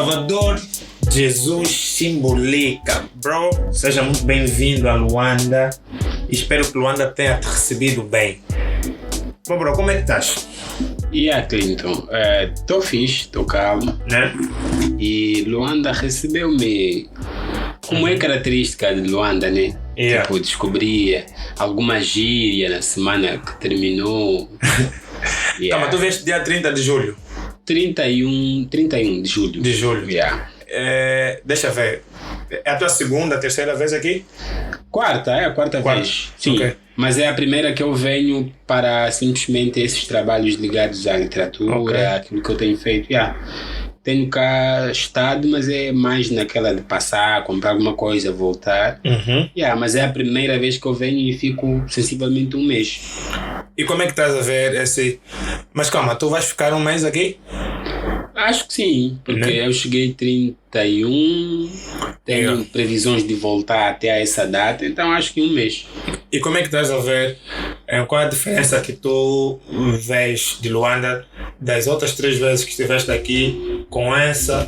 Salvador Jesus Simbolica. Bro, seja muito bem-vindo a Luanda. Espero que Luanda tenha te recebido bem. Bro, como é que estás? Clinton, estou fixe, estou calmo, Né? e Luanda recebeu-me como é característica de Luanda, né? Yeah. Tipo, descobri alguma gíria na semana que terminou. Calma, tu vieste dia 30 de julho. 31 de julho. De julho. Yeah. Deixa eu ver. É a tua segunda, terceira vez aqui? É a quarta vez. Sim. Ok. Mas é a primeira que eu venho para simplesmente esses trabalhos ligados à literatura, Ok. aquilo que eu tenho feito. Tenho cá estado, mas é mais naquela de passar, comprar alguma coisa, voltar. Uhum. Mas é a primeira vez que eu venho e fico sensivelmente um mês. E como é que estás a ver esse... Mas calma, tu vais ficar um mês aqui? Acho que sim, porque Né? eu cheguei 31, tenho Yeah. previsões de voltar até a essa data, então acho que um mês. E como é que estás a ver? Qual é a diferença que tu vês de Luanda das outras 3 vezes que estiveste aqui com essa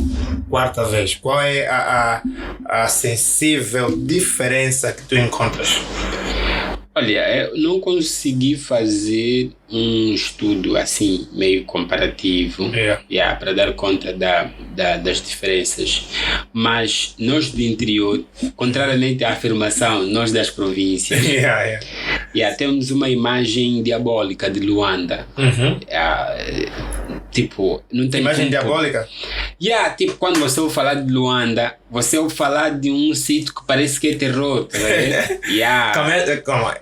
quarta vez? Qual é a sensível diferença que tu encontras? Olha, eu não consegui fazer um estudo assim, meio comparativo, para dar conta das diferenças. Mas nós do interior, contrariamente à afirmação, nós das províncias, temos uma imagem diabólica de Luanda. Uhum. Tipo, não tem Imagem como- diabólica? Tipo, quando você ouve falar de Luanda, você ouve falar de um sítio que parece que é terror, tá vendo? Calma.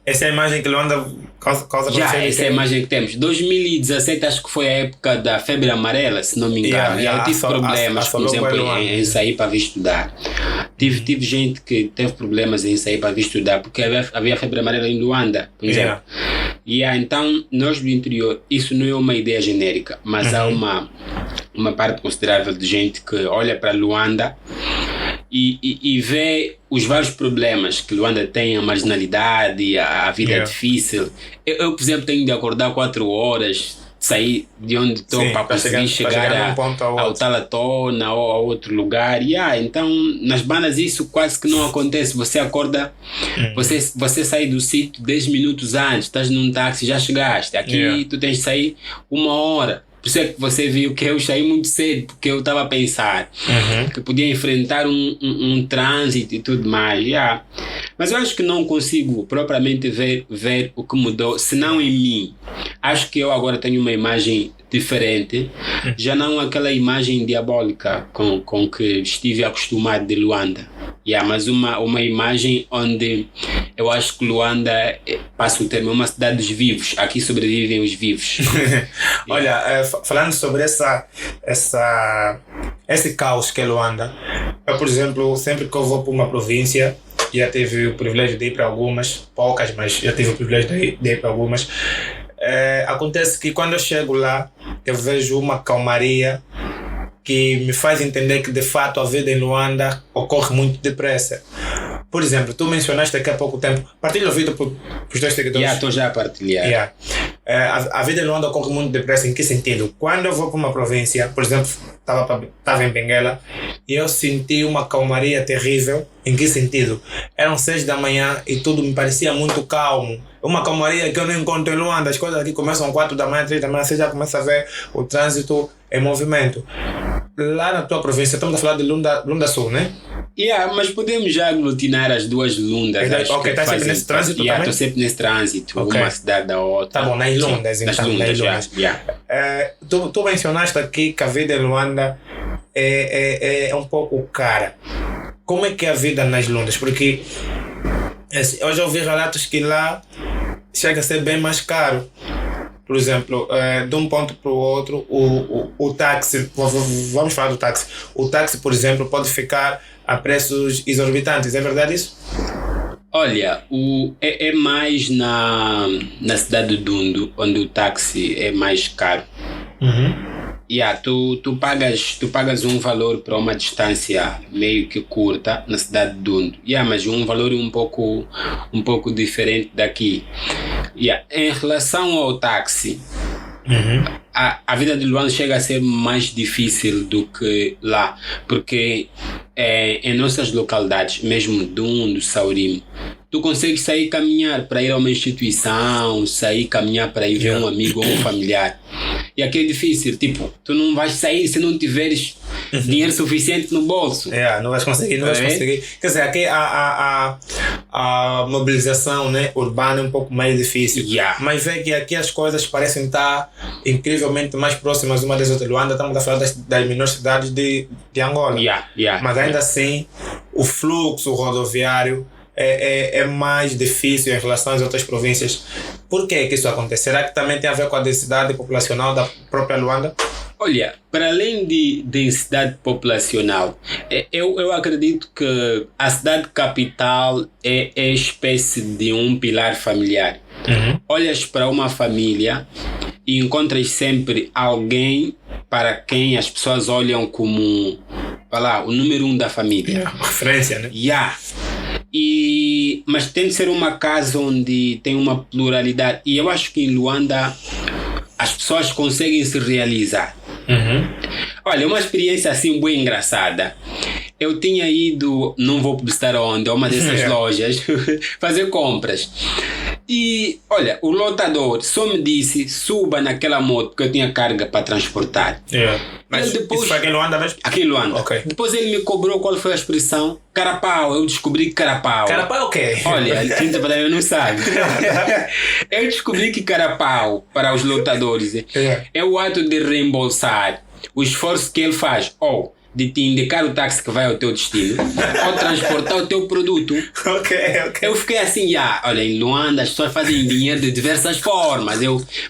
Essa é a imagem que Luanda causa pra você? Essa é a imagem que temos. 2017 acho que foi a época da febre amarela, se não me engano. Eu tive problemas, por exemplo, em sair para vir estudar. Tive gente que teve problemas em sair para vir estudar porque havia febre amarela em Luanda, por exemplo. Então, nós do interior, isso não é uma ideia genérica, mas há uma parte considerável de gente que olha para Luanda e vê os vários problemas que Luanda tem, a marginalidade, a vida difícil. Eu, por exemplo, tenho de acordar 4 horas, sair de onde estou para conseguir chegar ao Talatona ou a outro lugar. Então, nas bandas isso quase que não acontece. Você acorda, você sai do sítio 10 minutos antes, estás num táxi, já chegaste. Aqui tu tens de sair 1 hora. Por isso é que você viu que eu saí muito cedo, porque eu estava a pensar que podia enfrentar um trânsito e tudo mais. Mas eu acho que não consigo propriamente ver o que mudou, senão em mim. Acho que eu agora tenho uma imagem diferente, já não aquela imagem diabólica com que estive acostumado de Luanda. Mas uma imagem onde eu acho que Luanda, passa o termo, é uma cidade dos vivos. Aqui sobrevivem os vivos. Olha, falando sobre esse caos que é Luanda, eu, por exemplo, sempre que eu vou para uma província, já tive o privilégio de ir para algumas, poucas, mas já tive o privilégio de ir para algumas. Acontece que quando eu chego lá, eu vejo uma calmaria que me faz entender que de fato a vida em Luanda ocorre muito depressa. Por exemplo, tu mencionaste aqui há pouco tempo, partilha o vídeo para os teus seguidores. Estou já a partilhar. A vida em Luanda ocorre muito depressa. Em que sentido? Quando eu vou para uma província, por exemplo, estava em Benguela e eu senti uma calmaria terrível. Em que sentido? Eram 6 da manhã e tudo me parecia muito calmo. Uma calmaria que eu não encontro em Luanda. As coisas aqui começam 4 da manhã, 3 da manhã, você já começa a ver o trânsito em movimento. Lá na tua província, estamos a falar de Lunda Sul, né? Mas podemos já aglutinar as duas Lundas. Ok, está sempre nesse trânsito também? Estou sempre nesse trânsito, uma cidade da outra. Tá bom, nas Lundas, Nas então. Lundas, nas Lundas. Tu mencionaste aqui que a vida em Luanda é um pouco cara. Como é que é a vida nas Lundas? Porque eu já ouvi relatos que lá chega a ser bem mais caro. Por exemplo, de um ponto para o outro, o táxi, vamos falar do táxi. O táxi, por exemplo, pode ficar a preços exorbitantes, é verdade isso? Olha, é mais na cidade de Dundo, onde o táxi é mais caro. Tu pagas um valor para uma distância meio que curta na cidade de Dundo. Mas um valor um pouco diferente daqui. Em relação ao táxi, a vida de Luanda chega a ser mais difícil do que lá, porque em nossas localidades, mesmo do Saurimo, tu consegues sair caminhar para ir a uma instituição, sair caminhar para ir ver um amigo ou um familiar. E aqui é difícil, tipo, tu não vais sair se não tiveres dinheiro suficiente no bolso. Não vais conseguir, não vais conseguir. Quer dizer, aqui a mobilização, né, urbana é um pouco mais difícil. Mas vê que aqui as coisas parecem estar incrivelmente mais próximas uma das outras. Luanda, estamos a falar das menores cidades de Angola. Mas ainda assim, o fluxo rodoviário é mais difícil em relação às outras províncias. Por que isso acontece? Será que também tem a ver com a densidade populacional da própria Luanda? Olha, para além de densidade populacional, eu acredito que a cidade capital é espécie de um pilar familiar. Olhas para uma família e encontras sempre alguém para quem as pessoas olham como o número 1 da família. Uma referência, né? Mas tem de ser uma casa onde tem uma pluralidade. E eu acho que em Luanda as pessoas conseguem se realizar. Olha, uma experiência assim bem engraçada. Eu tinha ido, não vou publicitar onde, a uma dessas lojas, fazer compras. E, olha, o lotador só me disse, suba naquela moto, porque eu tinha carga para transportar. Mas depois, isso foi aqui em Luanda mesmo? Aqui em Luanda. Okay. Depois ele me cobrou qual foi a expressão. Carapau, eu descobri que carapau. Carapau é o quê? Olha, a tinta para eu não sabe. Eu descobri que carapau, para os lotadores, é o ato de reembolsar o esforço que ele faz, ou de te indicar o táxi que vai ao teu destino, ou transportar o teu produto. Ok. Eu fiquei assim, olha, em Luanda as pessoas fazem dinheiro de diversas formas. Porque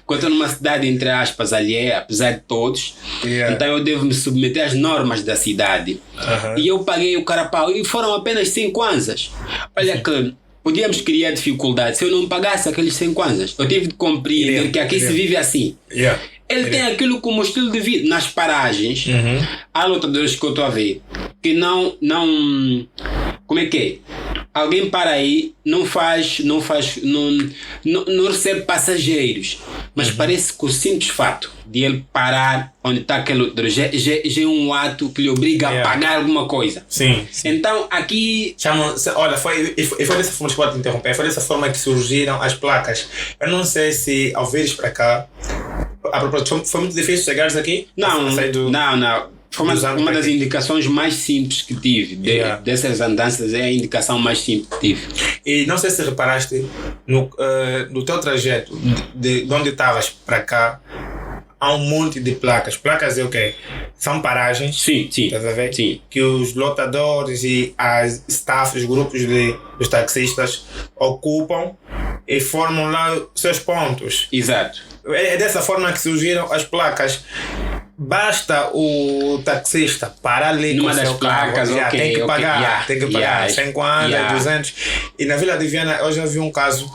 eu estou numa cidade, entre aspas, alheia, apesar de todos, então eu devo me submeter às normas da cidade. E eu paguei o carapau e foram apenas 100 kwanzas. Olha que podíamos criar dificuldades se eu não pagasse aqueles 100 kwanzas. Eu tive de compreender que aqui se vive assim. Ele tem aquilo como estilo de vida. Nas paragens, há lotadores que eu estou a ver que não. Como é que é? Alguém para aí, não recebe passageiros. Mas parece que o simples fato de ele parar onde está aquele lotador já é um ato que lhe obriga a pagar alguma coisa. Sim. Então aqui. Olha, foi dessa forma, pode interromper, foi dessa forma que surgiram as placas. Eu não sei se ao vires para cá. A propósito, foi muito difícil chegares aqui? Não. Foi uma das indicações mais simples que tive. Dessas andanças é a indicação mais simples que tive. E não sei se reparaste, no teu trajeto, de onde estavas para cá, há um monte de placas. Placas é o quê? São paragens. Sim. Estás a ver? Sim. Que os lotadores e as staff, os grupos dos taxistas ocupam e formam lá seus pontos. Exato. É dessa forma que surgiram as placas. Basta o taxista parar ali numa com das seu placas, carro, tem que pagar, tem que pagar 50, 200. E na Vila de Viana eu já vi um caso,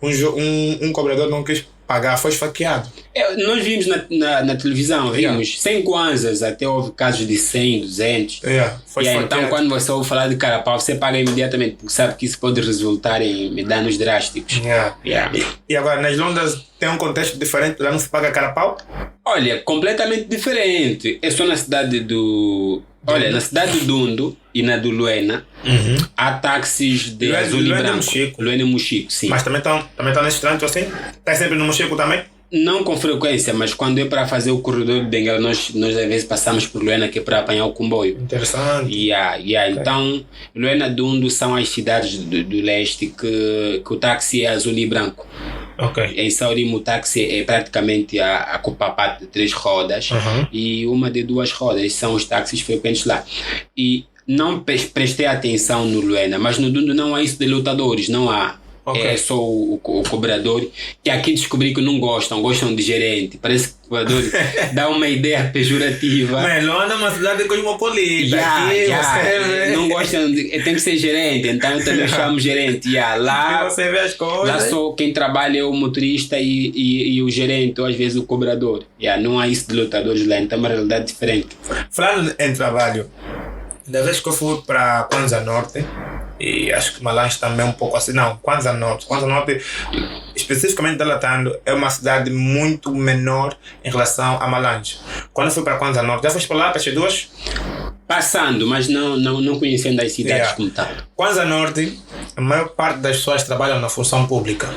um cobrador não quis pagar, foi esfaqueado. Nós vimos na televisão, vimos 100 kwanzas, até houve casos de 100, 200. Foi esfaqueado. Então quando você ouve falar de carapau, você paga imediatamente, porque sabe que isso pode resultar em danos drásticos. E agora, nas Londas tem um contexto diferente, lá não se paga carapau? Olha, completamente diferente. É só na cidade Olha, na cidade do Dundo e na do Luena, há táxis de azul e branco. Luena e Mochico, sim. Mas também estão nesses trânsitos assim? Está sempre no Mochico também? Não com frequência, mas quando é para fazer o corredor de Benguela, nós às vezes passamos por Luena, que é para apanhar o comboio. Interessante. Okay. Então, Luena e Dundo são as cidades do leste que o táxi é azul e branco. Em Saurimo o táxi é praticamente a copapata de 3 rodas e uma de 2 rodas. São os táxis frequentes lá. E não prestei atenção no Luena, mas no Dundo não há isso de lutadores, não há. É só o cobrador, que aqui descobri que não gostam de gerente. Parece que o cobrador dá uma ideia pejorativa. Mas Luanda é uma cidade cosmopolita. Não gostam tem que ser gerente, então eu também chamo gerente. Lá você vê as coisas. Lá só quem trabalha é o motorista e o gerente, ou às vezes o cobrador. Não há isso de lutadores lá, então é uma realidade diferente. Falando em trabalho, da vez que eu fui para Kwanza Norte, E acho que Malange também é um pouco assim. Não, Kwanza Norte. Kwanza Norte, especificamente delatando, é uma cidade muito menor em relação a Malange. Quando eu fui para Kwanza Norte, já foste para lá, para as duas? Passando, mas não conhecendo as cidades como tal. Kwanza Norte, a maior parte das pessoas trabalham na função pública.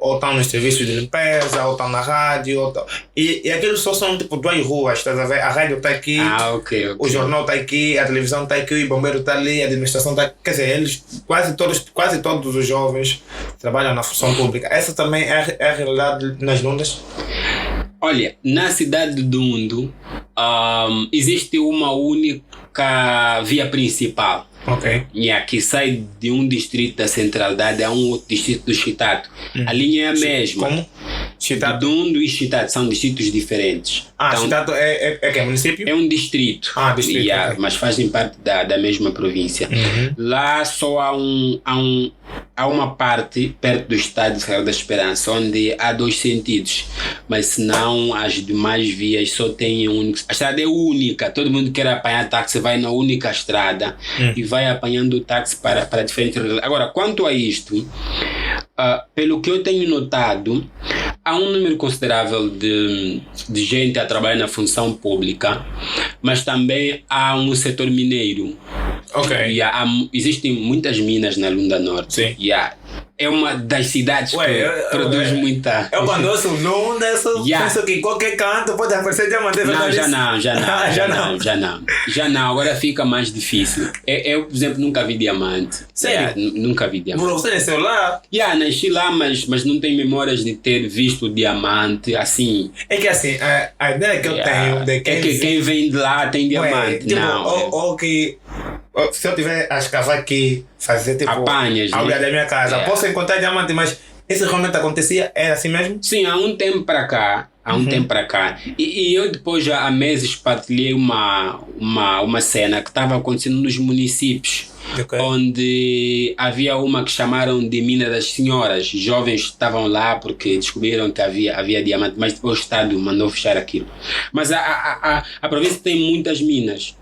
Ou estão nos serviços de limpeza, ou estão na rádio. E aqueles só são tipo 2 ruas, estás a ver? A rádio está aqui, ok. O jornal está aqui, a televisão está aqui, o bombeiro está ali, a administração está aqui. Quer dizer, eles, quase todos os jovens trabalham na função pública. Essa também é a realidade nas Lundas? Olha, na cidade de Dundo existe uma única via principal. Ok. Que sai de um distrito da centralidade a um outro distrito do Chitato. A linha é a mesma. Como? Chitato? Dundo e Chitato são distritos diferentes. Então, Chitato é que é município? É um distrito. Distrito. Okay. Mas fazem parte da mesma província. Lá só há uma parte perto do estádio de Serra da Esperança onde há 2 sentidos, mas senão as demais vias só têm um único. A estrada é única, todo mundo quer apanhar táxi, vai na única estrada e vai apanhando o táxi para diferentes. Agora, quanto a isto, pelo que eu tenho notado, há um número considerável de gente a trabalhar na função pública, mas também há um setor mineiro. Ok. Existem muitas minas na Lunda Norte. Sim. É uma das cidades que produz muita. Eu quando ouço Lunda, penso que em qualquer canto pode aparecer diamante. Já não. Agora fica mais difícil. Eu, por exemplo, nunca vi diamante. Sério? Nunca vi diamante. Você nasceu lá? Nasci lá, mas não tenho memórias de ter visto diamante assim. É que assim, a ideia que eu tenho de quem vem de lá tem diamante. Ou que se eu tiver a escavar aqui, fazer tipo apanhas, a olhar da minha casa, posso encontrar diamante, mas isso realmente acontecia? É assim mesmo? Sim, há um tempo para cá. E eu depois já há meses partilhei uma cena que estava acontecendo nos municípios. Okay. Onde havia uma que chamaram de Mina das Senhoras. Jovens estavam lá porque descobriram que havia diamante, mas depois o Estado mandou fechar aquilo. Mas a província tem muitas minas.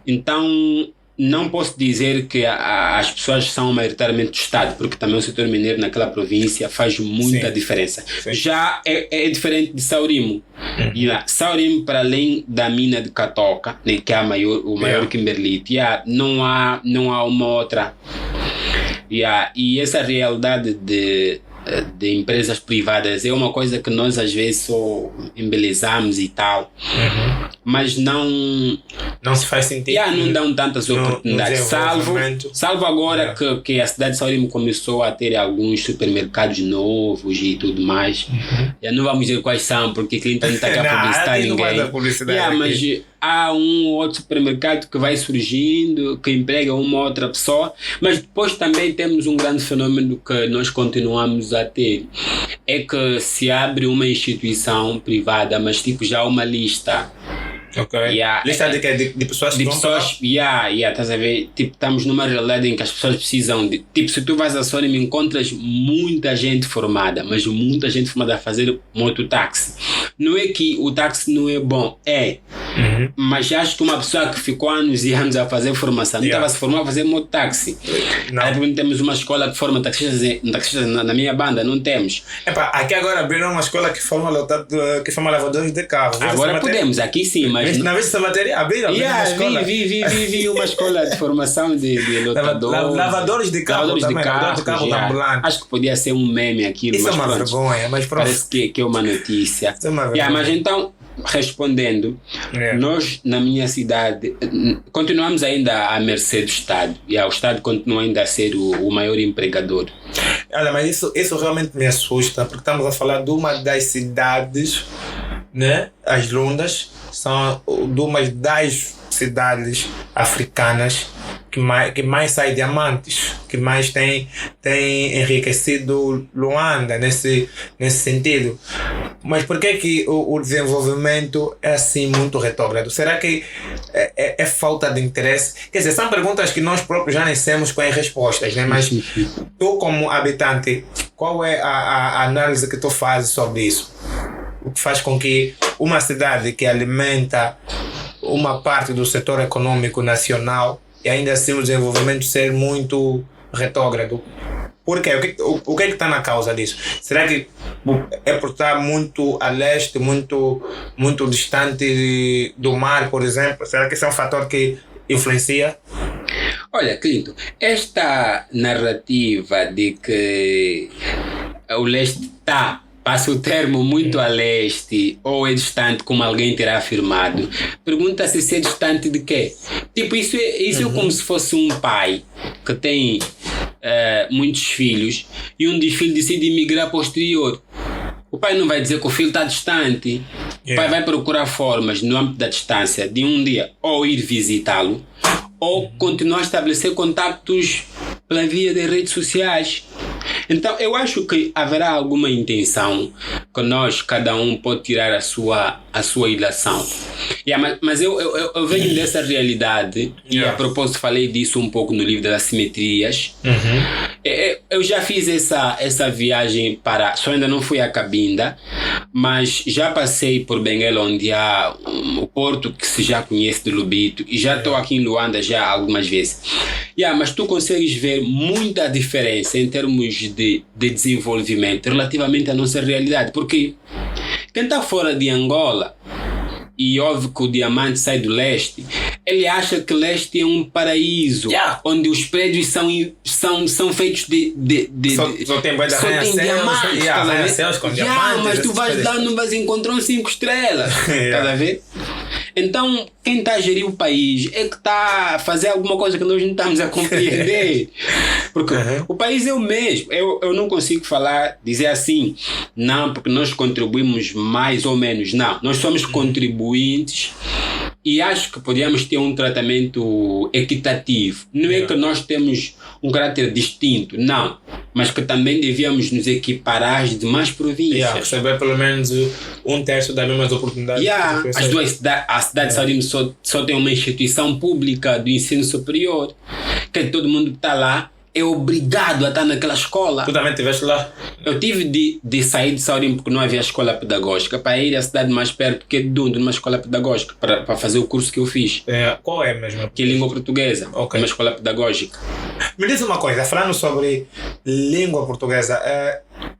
Então não posso dizer que as pessoas são maioritariamente do Estado, porque também o setor mineiro naquela província faz muita diferença. Sim. Já é diferente de Saurimo. Saurimo, para além da mina de Catoca, né, que é o maior Kimberlite, não há uma outra. E essa realidade de empresas privadas é uma coisa que nós às vezes só embelezamos e tal, mas não se faz sentido. Não dão tantas oportunidades, salvo agora que a cidade de Saurimo começou a ter alguns supermercados novos e tudo mais. Não vamos dizer quais são, porque Clinton não está aqui a publicitar ninguém. Mas há um ou outro supermercado que vai surgindo, que emprega uma ou outra pessoa, mas depois também temos um grande fenômeno que nós continuamos a ter, é que se abre uma instituição privada, mas tipo já uma lista. Ok. Lista de pessoas que estás a ver? Tipo, estamos numa realidade em que as pessoas precisam de. Tipo, se tu vais a Sony, encontras muita gente formada, mas muita gente formada a fazer mototáxi. Não é que o táxi não é bom, mas acho que uma pessoa que ficou anos e anos a fazer formação não estava a se formar a fazer mototáxi. Não temos uma escola que forma taxistas na minha banda, não temos. Aqui agora abriram uma escola que forma lavadores de carro. Agora podemos, aqui sim, mas. Na vez dessa matéria abriram uma escola. Vi uma escola de formação de lotadores. Lavadores de carro também. Acho que podia ser um meme aquilo. Isso é uma vergonha, mas parece que é uma notícia. Isso é uma vergonha. Mas então, respondendo, nós na minha cidade continuamos ainda à mercê do Estado. O Estado continua ainda a ser o maior empregador. Olha, mas isso realmente me assusta, porque estamos a falar de uma das cidades, né? As Lundas são de uma das cidades africanas que mais sai diamantes, que mais tem enriquecido Luanda nesse sentido. Mas por que o desenvolvimento é assim muito retrógrado? Será que é falta de interesse? Quer dizer, são perguntas que nós próprios já nascemos com as respostas, né? Mas tu, como habitante, qual é a análise que tu fazes sobre isso? O que faz com que uma cidade que alimenta uma parte do setor econômico nacional e ainda assim o desenvolvimento ser muito retrógrado. Por quê? O que é que está na causa disso? Será que é por estar muito a leste, muito distante do mar, por exemplo? Será que esse é um fator que influencia? Olha, Clinton, esta narrativa de que o leste está, passa o termo, muito a leste ou é distante, como alguém terá afirmado, pergunta-se se é distante de quê? Tipo, isso é como se fosse um pai que tem muitos filhos e um dos filhos decide emigrar para o exterior. O pai não vai dizer que o filho está distante. O pai vai procurar formas, no âmbito da distância, de um dia ou ir visitá-lo ou continuar a estabelecer contactos pela via das redes sociais. Então, eu acho que haverá alguma intenção que nós, cada um, pode tirar a sua ilação. Mas eu venho dessa realidade e, a propósito, falei disso um pouco no livro das assimetrias. Eu já fiz essa viagem só ainda não fui a Cabinda, mas já passei por Benguela, onde há o porto que se já conhece de Lubito, e já estou aqui em Luanda já algumas vezes. Mas tu consegues ver muita diferença em termos de desenvolvimento relativamente à nossa realidade, porque quem está fora de Angola e ouve que o diamante sai do leste, ele acha que o leste é um paraíso onde os prédios são feitos de só tem diamantes, com diamantes, mas tu vais lá, não vais encontrar 5 estrelas. Estás a ver? Então, quem está a gerir o país é que está a fazer alguma coisa que nós não estamos a compreender. Porque o país é o mesmo. Eu não consigo dizer assim, não, porque nós contribuímos mais ou menos. Não, nós somos contribuintes e acho que podíamos ter um tratamento equitativo. Não é que nós temos um caráter distinto, não. Mas que também devíamos nos equiparar às demais províncias. Receber pelo menos 1/3 das mesmas oportunidades. A cidade de Saurim só tem uma instituição pública do ensino superior, que todo mundo que está lá é obrigado a estar naquela escola. Tu também estiveste lá? Eu tive de sair de Saurim porque não havia escola pedagógica para ir à cidade mais perto, que é de Dundo, numa escola pedagógica, para fazer o curso que eu fiz. Qual é mesmo? Que é língua portuguesa, uma escola pedagógica. Me diz uma coisa, falando sobre língua portuguesa,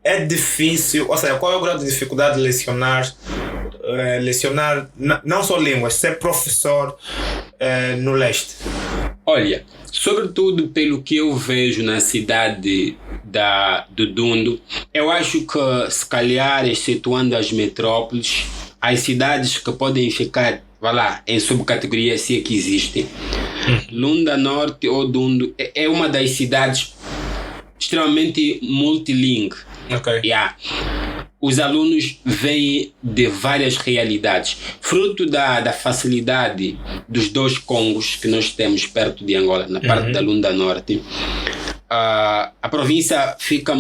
é difícil, ou seja, qual é o grau de dificuldade de lecionar não só línguas, ser professor no leste? Olha, sobretudo pelo que eu vejo na cidade do Dundo, eu acho que, se calhar, excetuando as metrópoles, as cidades que podem ficar, em subcategoria, se é que existem, Lunda Norte ou Dundo é uma das cidades extremamente multilingue. Os alunos vêm de várias realidades, fruto da facilidade dos 2 Congos que nós temos perto de Angola, na parte da Lunda Norte. A província fica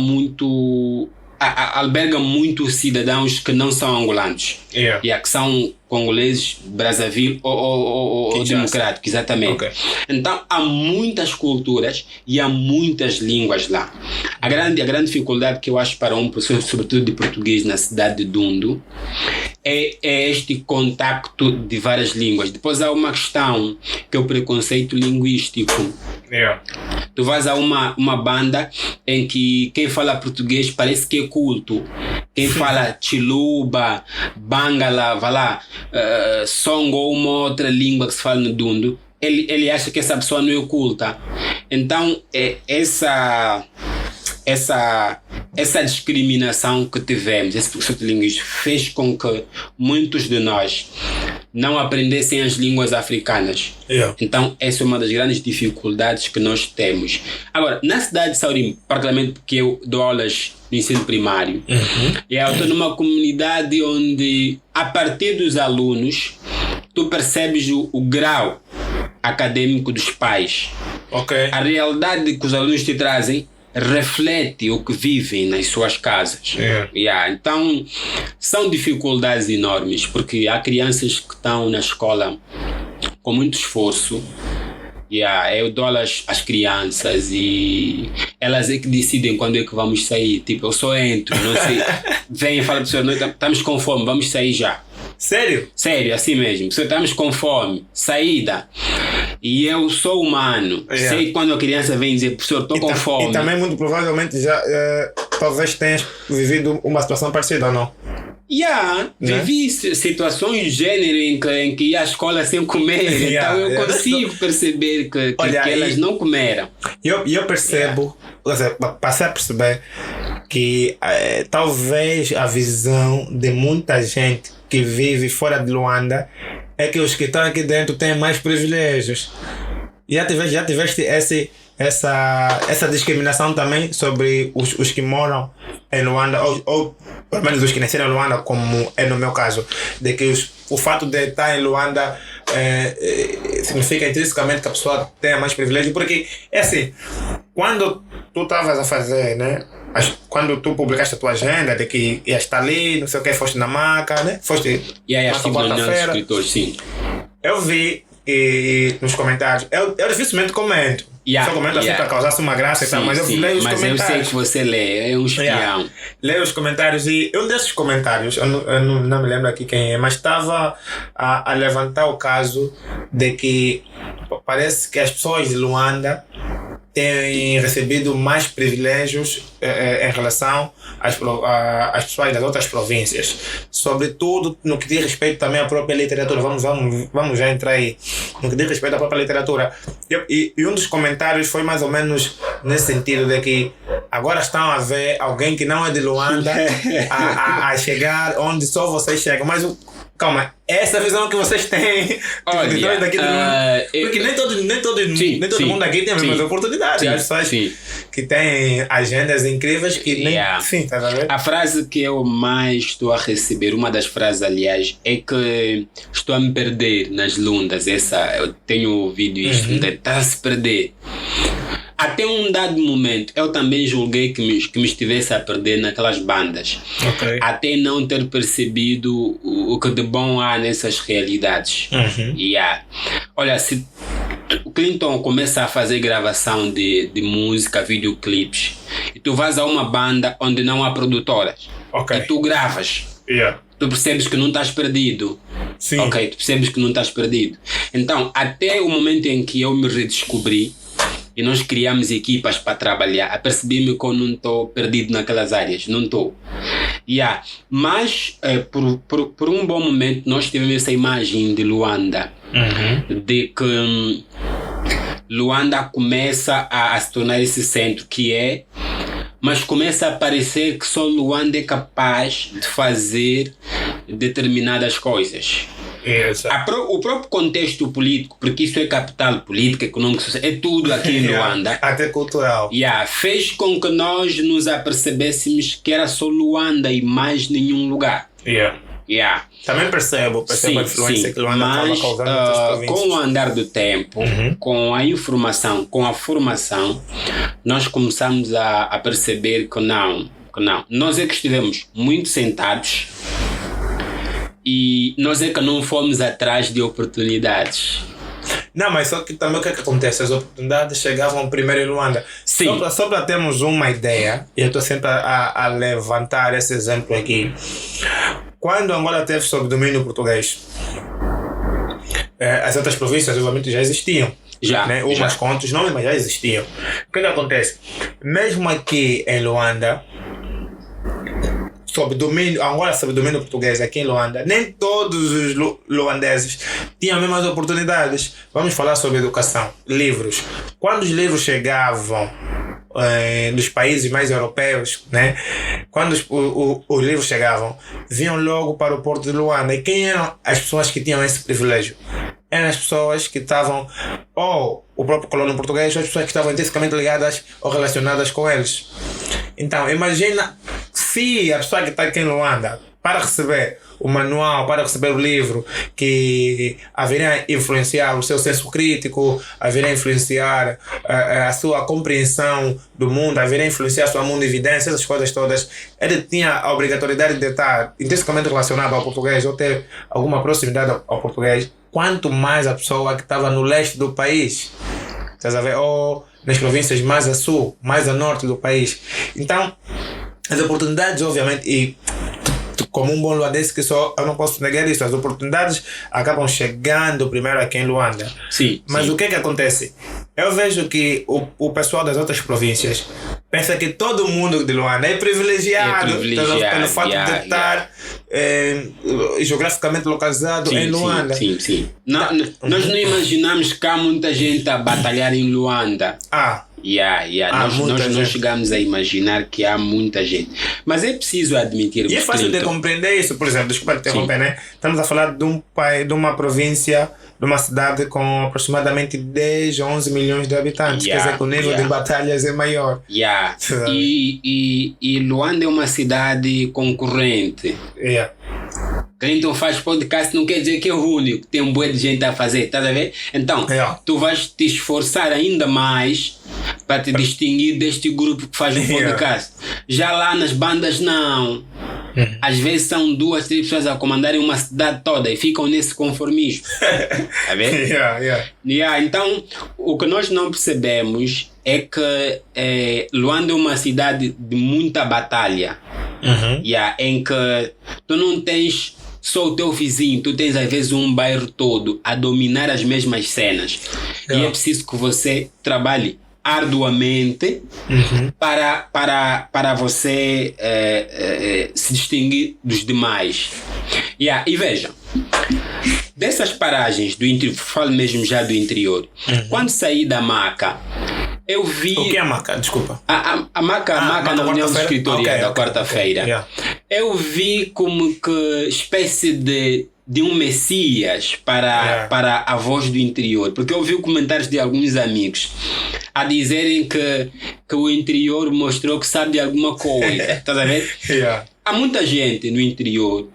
alberga muitos cidadãos que não são angolanos, que são congoleses, Brazzaville ou democráticos, exatamente. Então há muitas culturas e há muitas línguas lá. A grande dificuldade que eu acho para um professor, sobretudo de português, na cidade de Dundo, é este contacto de várias línguas. Depois há uma questão que é o preconceito linguístico. Tu vais a uma banda em que quem fala português parece que é culto. Quem fala Chiluba, Bangala, Song ou uma outra língua que se fala no Dundo, ele acha que essa pessoa não é culta. Então, essa discriminação que tivemos, esse professor de linguística, fez com que muitos de nós não aprendessem as línguas africanas. Então, essa é uma das grandes dificuldades que nós temos. Agora, na cidade de Saurim, particularmente porque eu dou aulas no ensino primário, eu estou numa comunidade onde, a partir dos alunos, tu percebes o grau acadêmico dos pais. A realidade que os alunos te trazem reflete o que vivem nas suas casas. Então, são dificuldades enormes, porque há crianças que estão na escola com muito esforço. Eu dou às crianças e elas é que decidem quando é que vamos sair. Tipo, eu só entro, não sei. Vem e fala para o senhor, estamos com fome, vamos sair já. Sério? Sério, assim mesmo. Se estamos com fome, saída, e eu sou humano, sei que quando a criança vem dizer, professor, estou com fome. E também muito provavelmente já talvez tenhas vivido uma situação parecida, ou não? Vivi situações de gênero em que ia à escola sem comer, então eu consigo perceber que elas não comeram. Eu percebo, passei a perceber que talvez a visão de muita gente que vive fora de Luanda é que os que estão aqui dentro têm mais privilégios. Já tiveste essa discriminação também sobre os que moram em Luanda, ou pelo menos os que nasceram em Luanda, como é no meu caso, de que o fato de estar em Luanda significa intrinsecamente que a pessoa tenha mais privilégio, porque é assim, quando tu estavas a fazer, né? Quando tu publicaste a tua agenda de que ias estar ali, não sei o que, foste na maca, né? Foste na quarta-feira. Sim. Eu vi nos comentários, eu dificilmente comento. Só comento assim para causar uma graça e tal, mas eu leio os comentários. Mas eu sei que você lê, é um espião. Leio os comentários e um desses comentários, eu não me lembro aqui quem é, mas estava a levantar o caso de que parece que as pessoas de Luanda têm recebido mais privilégios em relação às pessoas das outras províncias, sobretudo no que diz respeito também à própria literatura. Vamos já entrar aí no que diz respeito à própria literatura. E um dos comentários foi mais ou menos nesse sentido de que agora estão a ver alguém que não é de Luanda a chegar onde só vocês chegam, mas calma, essa visão que vocês têm, olha, daqui porque nem todo mundo aqui tem a mesma oportunidade. As pessoas que têm agendas incríveis que nem. Sim, tá vendo? A frase que eu mais estou a receber, uma das frases, aliás, é que estou a me perder nas lundas. Eu tenho ouvido isto, está a se perder. Até um dado momento, eu também julguei que me estivesse a perder naquelas bandas. Até não ter percebido o que de bom há nessas realidades. Olha, se o Clinton começa a fazer gravação de música, videoclipes, e tu vais a uma banda onde não há produtoras, e tu gravas, tu percebes que não estás perdido. Sim. Tu percebes que não estás perdido. Então, até o momento em que eu me redescobri, e nós criamos equipas para trabalhar, apercebi-me que eu não estou perdido naquelas áreas, não estou. Mas por um bom momento nós tivemos essa imagem de Luanda, de que Luanda começa a se tornar esse centro que é, mas começa a parecer que só Luanda é capaz de fazer determinadas coisas. O próprio contexto político, porque isso é capital política, econômica, social, é tudo aqui em Luanda. Até cultural. Fez com que nós nos apercebêssemos que era só Luanda e mais nenhum lugar. Também percebo a influência que Luanda estava causando nas províncias. Com o andar do tempo, com a informação, com a formação, nós começamos a perceber que não. Nós é que estivemos muito sentados e nós é que não fomos atrás de oportunidades. Não, mas só que também o que é que acontece? As oportunidades chegavam primeiro em Luanda. Sim. Só para termos uma ideia, e eu estou sempre a levantar esse exemplo aqui. Quando Angola teve sob domínio português, as outras províncias obviamente já existiam. Umas com outros nomes, mas já existiam. O que acontece? Mesmo aqui em Luanda, Angola sob domínio português aqui em Luanda, nem todos os luandeses tinham as mesmas oportunidades. Vamos falar sobre educação, livros. Quando os livros chegavam dos países mais europeus, né? Quando os livros chegavam, vinham logo para o porto de Luanda. E quem eram as pessoas que tinham esse privilégio? Eram as pessoas que estavam, ou o próprio colônia português, ou as pessoas que estavam intrinsecamente ligadas ou relacionadas com eles. Então, imagina se a pessoa que está aqui em Luanda, para receber o manual, para receber o livro, que haveria influenciar o seu senso crítico, haveria influenciar a sua compreensão do mundo, haveria influenciar a sua mundividência, essas coisas todas, ele tinha a obrigatoriedade de estar intrinsecamente relacionado ao português ou ter alguma proximidade ao português, quanto mais a pessoa que estava no leste do país, estás a ver? Ou nas províncias mais a sul, mais a norte do país. Então, as oportunidades, obviamente, e como um bom luandense que só, eu não posso negar isso, as oportunidades acabam chegando primeiro aqui em Luanda. Sim. Mas sim. o que acontece? Eu vejo que o pessoal das outras províncias pensa que todo mundo de Luanda é privilegiado, pelo fato de estar geograficamente localizado em Luanda. Sim. Nós não imaginamos que há muita gente a batalhar em Luanda. Nós não chegamos a imaginar que há muita gente. Mas é preciso admitir. E é fácil de compreender isso, por exemplo, desculpa interromper, né? Estamos a falar de uma província, de uma cidade com aproximadamente 10, 11 milhões de habitantes. Quer dizer que o nível de batalhas é maior. E Luanda é uma cidade concorrente. Clinton faz podcast, não quer dizer que é o único, tem um bom de gente a fazer, estás a ver? Então, tu vais te esforçar ainda mais para te distinguir deste grupo que faz um podcast. Já lá nas bandas não. Às vezes são 2, 3 pessoas a comandarem uma cidade toda e ficam nesse conformismo. Tá vendo? Então, o que nós não percebemos é que Luanda é uma cidade de muita batalha. Em que tu não tens só o teu vizinho, tu tens às vezes um bairro todo a dominar as mesmas cenas. E é preciso que você trabalhe arduamente para você se distinguir dos demais. E veja, dessas paragens do interior, falo mesmo já do interior, quando saí da Maca, eu vi... O que é a Maca? Desculpa. A Maca na União de Escritoria da quarta-feira. Eu vi como que espécie de um messias para a voz do interior, porque eu ouvi comentários de alguns amigos a dizerem que o interior mostrou que sabe de alguma coisa. Estás a ver? Há muita gente no interior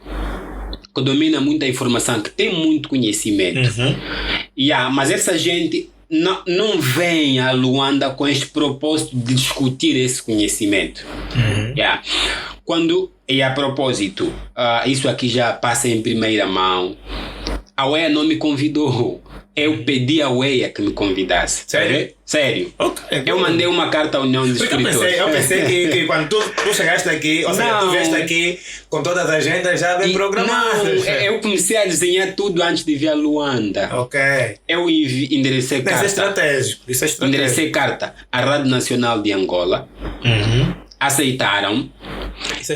que domina muita informação, que tem muito conhecimento. Mas essa gente não vem a Luanda com este propósito de discutir esse conhecimento. E a propósito, isso aqui já passa em primeira mão. A UEA não me convidou. Eu pedi a UEA que me convidasse. Sério. Eu mandei uma carta à União dos Escritores. Eu pensei que quando tu chegaste aqui, ou seja, tu vieste aqui com todas as agendas já bem programadas. Eu comecei a desenhar tudo antes de vir a Luanda. Eu enderecei carta. Isso é estratégico. Enderecei carta à Rádio Nacional de Angola. Aceitaram.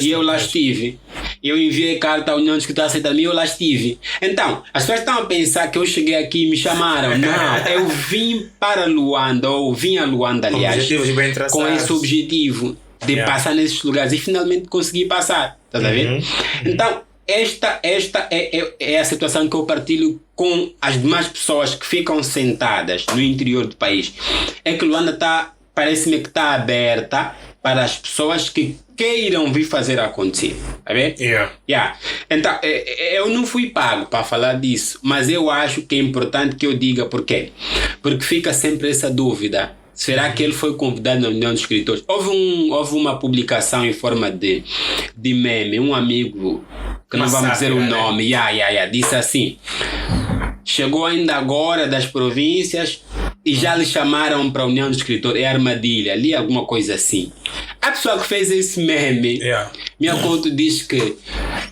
E eu lá estive. Eu enviei carta à União dos Escritores, aceitaram e eu lá estive. Então, as pessoas estão a pensar que eu cheguei aqui e me chamaram. Não, eu vim para Luanda, ou vim a Luanda, aliás, com esse objetivo de passar nesses lugares e finalmente consegui passar. Estás a ver? Então, esta é a situação que eu partilho com as demais pessoas que ficam sentadas no interior do país. É que Luanda parece-me que está aberta para as pessoas que queiram vir fazer acontecer. Tá vendo? Então, eu não fui pago para falar disso, mas eu acho que é importante que eu diga por quê. Porque fica sempre essa dúvida. Será que ele foi convidado na União dos Escritores? Houve uma publicação em forma de meme. Um amigo, que não vamos dizer o nome, disse assim: chegou ainda agora das províncias e já lhe chamaram para a União dos Escritores. É armadilha, ali alguma coisa assim. A pessoa que fez esse meme, minha conta diz que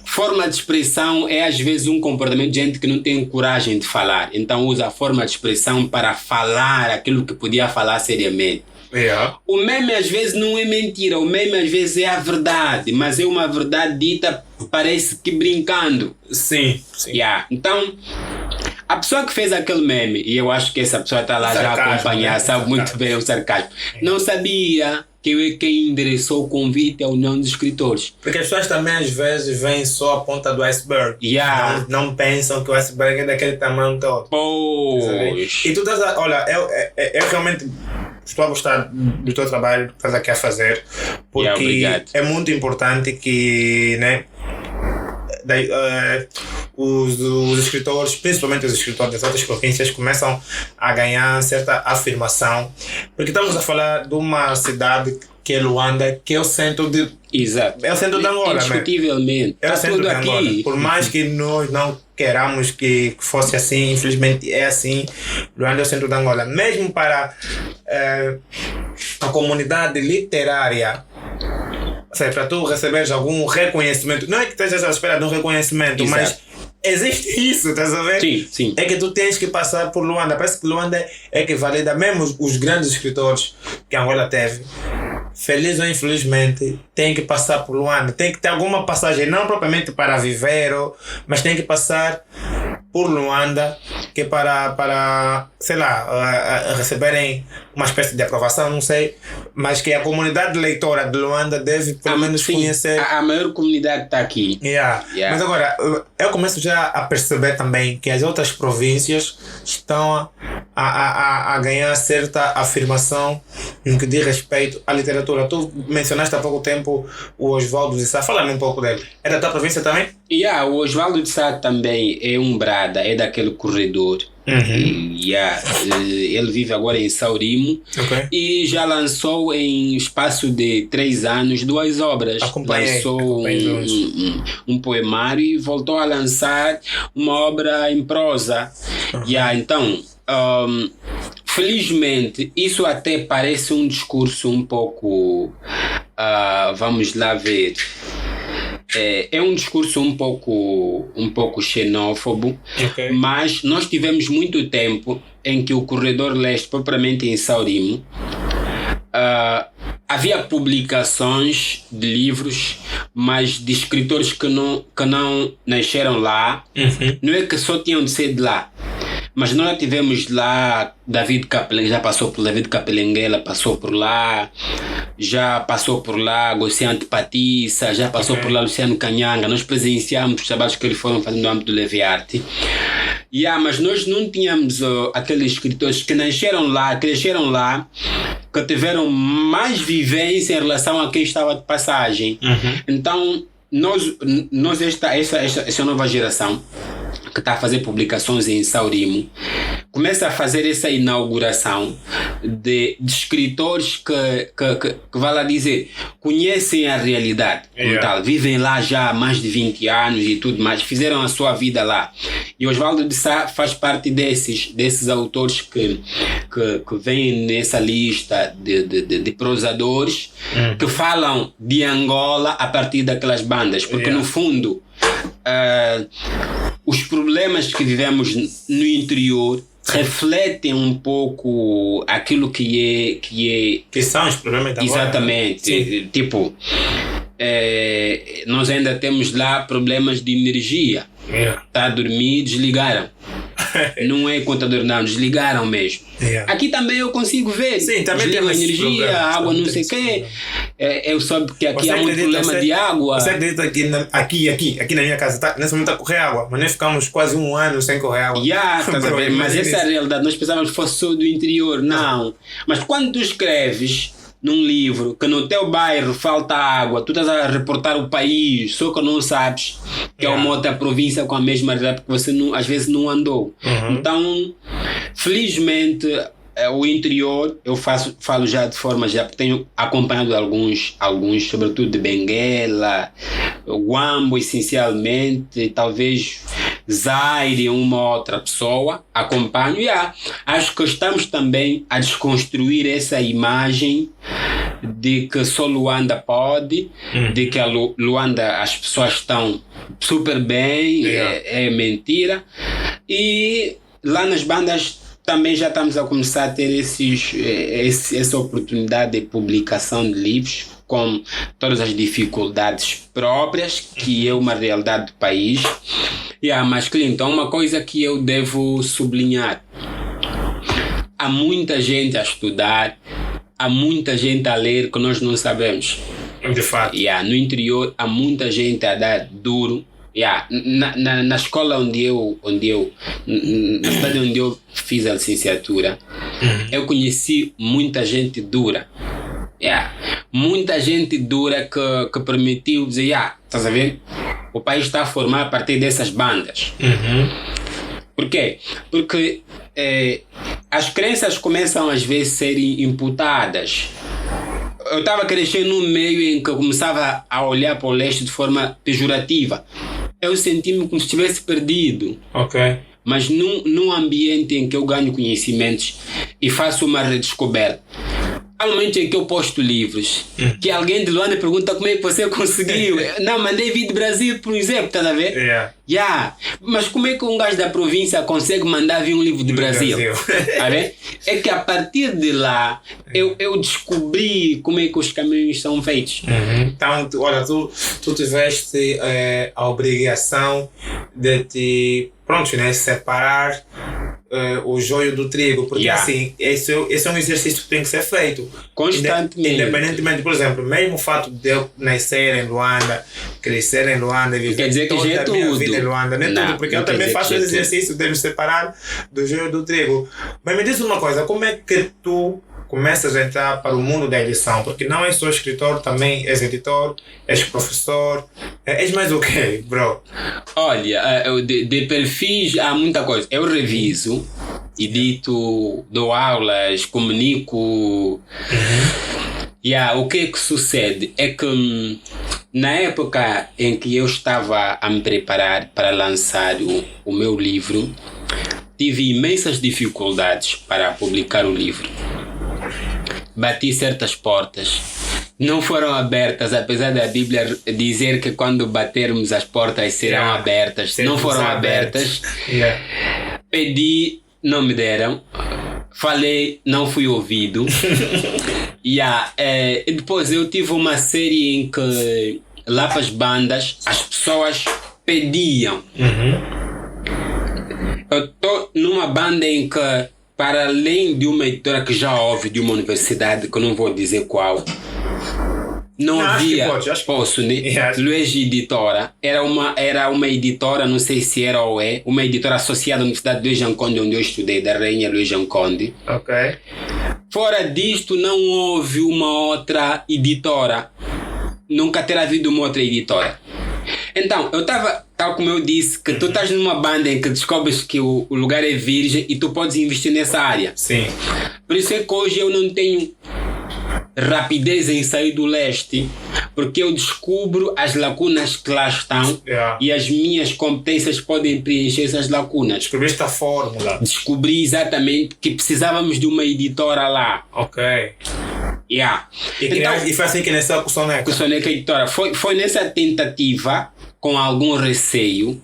forma de expressão é às vezes um comportamento de gente que não tem coragem de falar. Então usa a forma de expressão para falar aquilo que podia falar seriamente. O meme às vezes não é mentira, o meme às vezes é a verdade, mas é uma verdade dita, parece que brincando. Sim. Então, a pessoa que fez aquele meme, e eu acho que essa pessoa está lá já a acompanhar, sabe muito bem o sarcasmo, não sabia que quem endereçou o convite à União dos Escritores. Porque as pessoas também às vezes veem só a ponta do iceberg. Não pensam que o iceberg é daquele tamanho todo. E tu estás olha, eu realmente estou a gostar do teu trabalho que estás aqui a fazer, porque é muito importante que, né, os escritores, principalmente os escritores das outras províncias, começam a ganhar certa afirmação, porque estamos a falar de uma cidade que é Luanda, que é o centro de... Exato. É o centro de Angola, indiscutivelmente. É o centro de Angola. Aqui. Por mais que nós não queramos que fosse assim, infelizmente é assim. Luanda é o centro de Angola. Mesmo para a comunidade literária sei, para tu receberes algum reconhecimento, não é que estejas à espera de um reconhecimento, Exato. mas existe isso, estás a ver? Sim, sim. É que tu tens que passar por Luanda. Parece que Luanda é que valida mesmo os grandes escritores que Angola teve. Feliz ou infelizmente, tem que passar por Luanda. Tem que ter alguma passagem, não propriamente para Viveiro, mas tem que passar por Luanda, que para sei lá, receberem uma espécie de aprovação, não sei, mas que a comunidade leitora de Luanda deve pelo menos conhecer. A maior comunidade está aqui. Yeah. Mas agora, eu começo já a perceber também que as outras províncias estão a ganhar certa afirmação no que diz respeito à literatura. Tu mencionaste há pouco tempo o Oswaldo de Sá, fala-me um pouco dele. É da tua província também? O Oswaldo de Sá também é um brada, é daquele corredor. Ele vive agora em Saurimo, e já lançou em espaço de 3 anos 2 obras. Lançou um poemário e voltou a lançar uma obra em prosa. Então, felizmente, isso até parece um discurso um pouco, vamos lá ver, é um discurso um pouco xenófobo, mas nós tivemos muito tempo em que o Corredor Leste, propriamente em Saurimo, havia publicações de livros, mas de escritores que não nasceram lá. Não é que só tinham de ser de lá, mas nós tivemos lá David Capelenguela, já passou por David Capelenguela, passou por lá, já passou por lá Gociante Patissa, já passou por lá Luciano Canhanga. Nós presenciamos os trabalhos que eles foram fazendo no âmbito do Leve Arte. Mas nós não tínhamos aqueles escritores que nasceram lá, cresceram lá, que tiveram mais vivência em relação a quem estava de passagem. Então, nós essa nova geração que está a fazer publicações em Saurimo começa a fazer essa inauguração de escritores que vai lá dizer, conhecem a realidade, tal, vivem lá já há mais de 20 anos e tudo mais, fizeram a sua vida lá. E Oswaldo de Sá faz parte desses autores que vêm nessa lista de prosadores que falam de Angola a partir daquelas bandas, porque no fundo os problemas que vivemos no interior refletem um pouco aquilo que são os problemas da Angola. Exatamente. Tipo, nós ainda temos lá problemas de energia. Está a dormir, desligaram. Não é contador, não, desligaram mesmo. Aqui também eu consigo ver. Sim, também desligam tem energia, água, não sei o quê. Eu soube que aqui há muito problema de água. Você acredita que aqui na minha casa, nesse momento está a correr água, mas nós ficamos quase 1 ano sem correr água. Mas essa é a realidade. Nós pensávamos que fosse só do interior. Não. Mas quando tu escreves num livro que no teu bairro falta água, tu estás a reportar o país, só que não sabes que é uma outra província com a mesma realidade, porque você às vezes não andou. Então, felizmente, o interior, eu falo já de forma porque tenho acompanhado alguns, sobretudo de Benguela, Huambo essencialmente, talvez Zaire, uma outra pessoa, acompanho. Acho que estamos também a desconstruir essa imagem de que só Luanda pode, de que a Luanda as pessoas estão super bem, é mentira. E lá nas bandas também já estamos a começar a ter essa oportunidade de publicação de livros, com todas as dificuldades próprias, que é uma realidade do país. Mas Clinton, uma coisa que eu devo sublinhar: há muita gente a estudar, há muita gente a ler que nós não sabemos. De fato. No interior há muita gente a dar duro. Na escola na cidade onde eu fiz a licenciatura, eu conheci muita gente dura. Muita gente dura que permitiu dizer, estás a ver? O país está a formar a partir dessas bandas. Por quê? Porque as crenças começam às vezes a serem imputadas. Eu estava crescendo num meio em que eu começava a olhar para o leste de forma pejorativa. Eu senti-me como se estivesse perdido. Mas num ambiente em que eu ganho conhecimentos e faço uma redescoberta, há momentos em que eu posto livros que alguém de Luanda pergunta como é que você conseguiu. Não, mandei vir do Brasil, por exemplo, estás a ver? Yeah. Mas como é que um gajo da província consegue mandar vir um livro do Brasil? Tá vendo? É que a partir de lá eu descobri como é que os caminhos são feitos. Então, olha, tu tiveste a obrigação de te, pronto, né, separar o joio do trigo, porque assim, esse é um exercício que tem que ser feito constantemente. Independentemente, por exemplo, mesmo o fato de eu nascer em Luanda, crescer em Luanda, viver toda a minha vida em Luanda, nem tudo, porque eu também faço o exercício de me separar do joio do trigo. Mas me diz uma coisa, como é que tu começas a entrar para o mundo da edição? Porque não és só escritor, também és editor, és professor, és mais o quê, bro? Olha, de perfis há muita coisa. Eu reviso, edito, dou aulas, comunico. O que é que sucede? É que na época em que eu estava a me preparar para lançar o meu livro, tive imensas dificuldades para publicar o livro. Bati certas portas, não foram abertas, apesar da Bíblia dizer que quando batermos as portas serão abertas, não foram abertas. Pedi, não me deram. Falei, não fui ouvido. E depois eu tive uma série em que lá para as bandas as pessoas pediam. Eu estou numa banda em que, para além de uma editora que já houve, de uma universidade, que eu não vou dizer qual, não havia, posso, né? Luís Editora, era uma editora, não sei se era ou é, uma editora associada à Universidade de Luís Anconde, onde eu estudei, da Rainha Luís Anconde. Fora disto, não houve uma outra editora. Nunca terá havido uma outra editora. Então, eu estava, tal como eu disse, que tu estás numa banda em que descobres que o lugar é virgem e tu podes investir nessa área. Sim. Por isso é que hoje eu não tenho rapidez em sair do leste, porque eu descubro as lacunas que lá estão e as minhas competências podem preencher essas lacunas. Descobriste a fórmula. Descobri exatamente que precisávamos de uma editora lá. E foi assim que nasceu com o Soneca. Com o Soneca Editora. Foi nessa tentativa, com algum receio,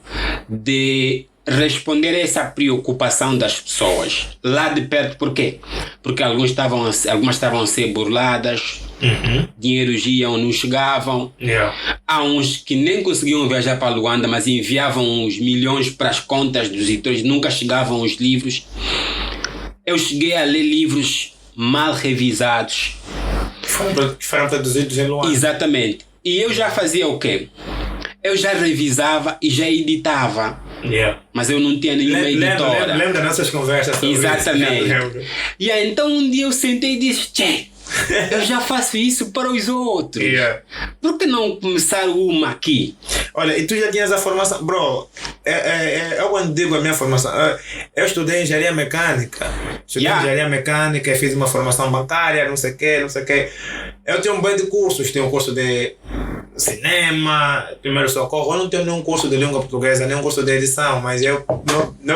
de responder a essa preocupação das pessoas lá de perto. Por quê? Porque algumas estavam a ser burladas, dinheiros iam, não chegavam. Há uns que nem conseguiam viajar para Luanda, mas enviavam uns milhões para as contas dos editores, nunca chegavam os livros. Eu cheguei a ler livros mal revisados, que foram traduzidos em Luanda. Exatamente. E eu já fazia o quê? Eu já revisava e já editava. Mas eu não tinha nenhuma editora. Lembro das nossas conversas sobre exatamente. E aí, então um dia eu sentei e disse: tchê, eu já faço isso para os outros. Por que não começar uma aqui? Olha, e tu já tinhas a formação. Bro, eu quando digo a minha formação, eu estudei engenharia mecânica. Engenharia mecânica, fiz uma formação bancária, não sei o quê. Eu tenho um bem de cursos, tenho um curso de cinema, primeiro socorro. Eu não tenho nenhum curso de língua portuguesa, nenhum curso de edição, mas meu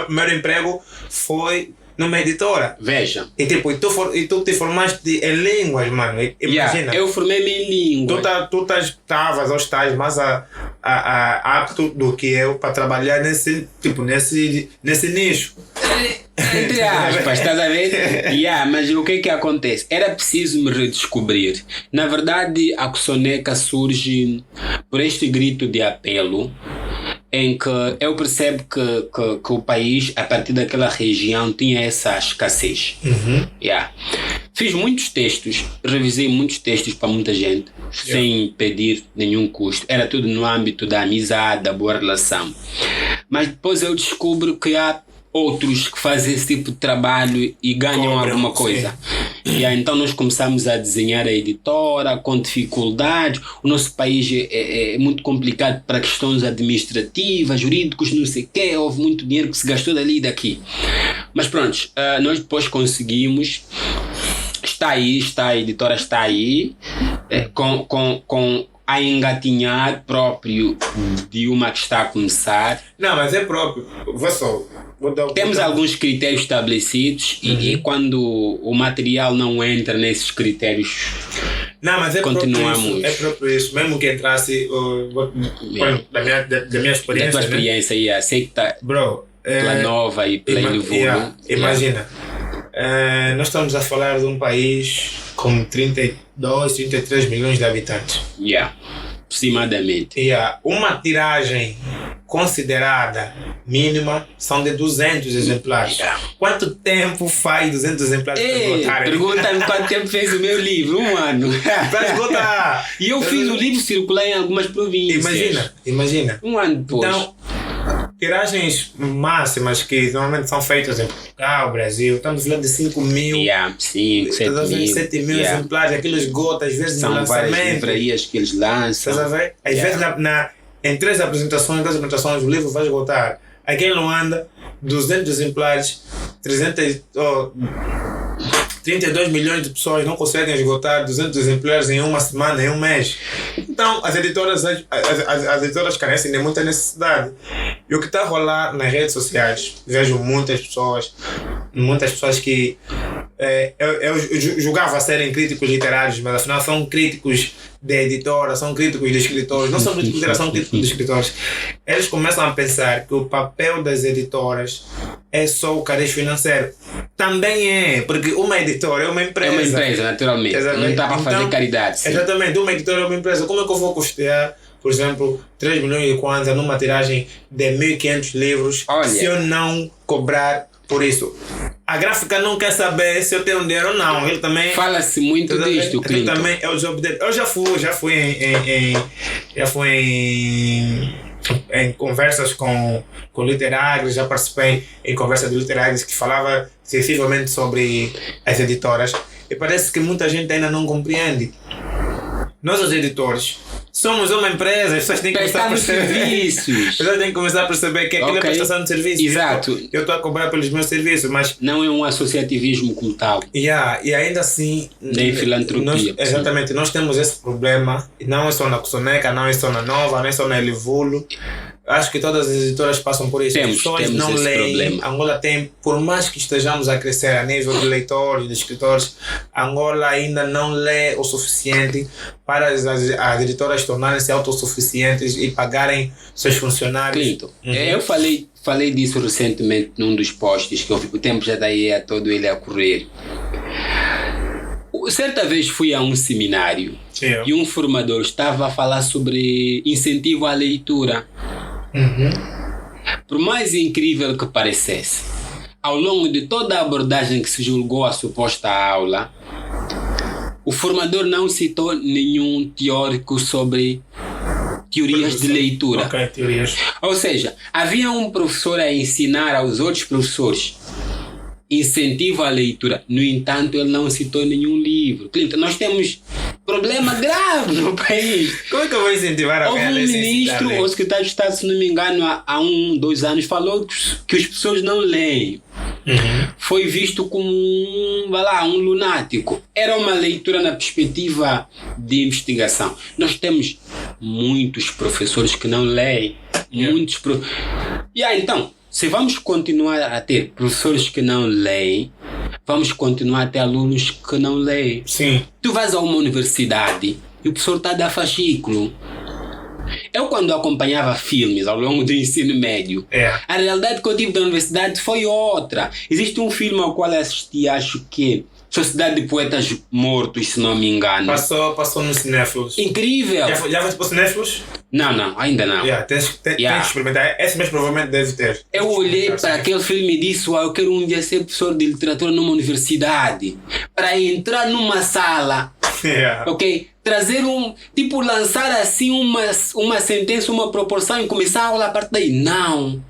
primeiro emprego foi numa editora. Veja. E tipo, tu te formaste em línguas, mano. Imagina. Eu formei-me em línguas. Tu estavas ou estás mais apto do que eu para trabalhar nesse nicho. Entre aspas, estás a ver? Mas o que acontece? Era preciso me redescobrir. Na verdade, a Soneca surge por este grito de apelo, em que eu percebo que o país, a partir daquela região, tinha essa escassez. Fiz muitos textos, revisei muitos textos para muita gente, sem pedir nenhum custo. Era tudo no âmbito da amizade, da boa relação. Mas depois eu descubro que há outros que fazem esse tipo de trabalho e ganham alguma coisa. Então nós começamos a desenhar a editora com dificuldades. O nosso país é muito complicado para questões administrativas, jurídicos, não sei o quê. Houve muito dinheiro que se gastou dali e daqui. Mas pronto, nós depois conseguimos. Está aí, a editora está aí, com a engatinhar próprio de uma que está a começar. Não, mas é próprio. Vou só. Temos alguns critérios estabelecidos e quando o material não entra nesses critérios, não, mas é continuamos. Próprio isso, é próprio isso. Mesmo que entrasse da minha experiência. Da tua experiência, né? Sei que está pela Nova e pela Ilivolo. Imagina, nós estamos a falar de um país com 32, 33 milhões de habitantes. Aproximadamente. Uma tiragem considerada mínima são de 200 exemplares. Quanto tempo faz 200 exemplares para esgotar? Pergunta-me quanto tempo fez o meu livro. 1 ano. Para esgotar. E eu fiz o livro circular em algumas províncias. Imagina. 1 ano depois. Então, tiragens máximas que normalmente são feitas em Portugal, Brasil, estamos falando de 5 mil, 5, 7 mil, 7 mil exemplares, aquilo esgota às vezes são no lançamento. São várias livrarias que eles lançam. Estás a ver? Às vezes em 3 apresentações o livro vai esgotar. Aqui em Luanda, 200 exemplares, 32 milhões de pessoas não conseguem esgotar 200 exemplares em uma semana, em um mês. Então, as editoras carecem de muita necessidade. E o que está a rolar nas redes sociais, vejo muitas pessoas que eu julgava serem críticos literários, mas afinal são críticos de editora, são críticos de escritores, não são críticos de literatura, são críticos de escritores. Eles começam a pensar que o papel das editoras é só o cariz financeiro. Também é, porque uma editora é uma empresa. É uma empresa, naturalmente. Exatamente. Não dá para fazer caridade. Sim. Exatamente, uma editora é uma empresa. Como é que eu vou custear, por exemplo, 3 milhões de kwanza numa tiragem de 1.500 livros se eu não cobrar por isso? A gráfica não quer saber se eu tenho dinheiro ou não. Ele também fala-se muito disto, Clinton. Também é o job dele. Eu já fui em conversas com literários, já participei em conversas de literários que falava excessivamente sobre as editoras e parece que muita gente ainda não compreende. Nós, os editores, somos uma empresa, as pessoas têm que começar a perceber. As pessoas têm que começar a perceber que aquilo é prestação de serviço. Exato. Eu estou a cobrar pelos meus serviços, mas não é um associativismo como tal. E ainda assim. Nem filantropia. Exatamente, nós temos esse problema. Não é só na Soneca, não é só na Nova, não é só na Ilivolo. Acho que todas as editoras passam por isso. As pessoas não leem. Problema. Angola tem, por mais que estejamos a crescer a nível de leitores, de escritores, Angola ainda não lê o suficiente para as editoras tornarem-se autossuficientes e pagarem seus funcionários. Clinton, eu falei disso recentemente num dos posts, que o tempo já está aí a todo ele a correr. Certa vez fui a um seminário e um formador estava a falar sobre incentivo à leitura. Por mais incrível que parecesse, ao longo de toda a abordagem que se julgou a suposta aula, o formador não citou nenhum teórico sobre teorias de leitura. Teorias. Ou seja, havia um professor a ensinar aos outros professores incentivo à leitura. No entanto, ele não citou nenhum livro. Clinton, nós temos problema grave no país. Como é que eu vou incentivar a Houve um ministro ou secretário de Estado, se não me engano, há 2 anos, falou que as pessoas não leem. Foi visto como um lunático. Era uma leitura na perspectiva de investigação. Nós temos muitos professores que não leem. Então, se vamos continuar a ter professores que não leem, vamos continuar a ter alunos que não leem. Sim. Tu vais a uma universidade e o professor está a dar fascículo. Eu, quando acompanhava filmes ao longo do ensino médio, a realidade que eu tive da universidade foi outra. Existe um filme ao qual eu assisti, acho que Sociedade de Poetas Mortos, se não me engano. Passou no Cinéfilos. Incrível! Já foi para o Cinéfilos? Não, ainda não. Tens que experimentar. Esse mês provavelmente deve ter. Eu olhei para aquele filme e disse: eu quero um dia ser professor de literatura numa universidade. Para entrar numa sala, ok? Trazer lançar assim uma sentença, uma proporção e começar a aula a partir daí. Não.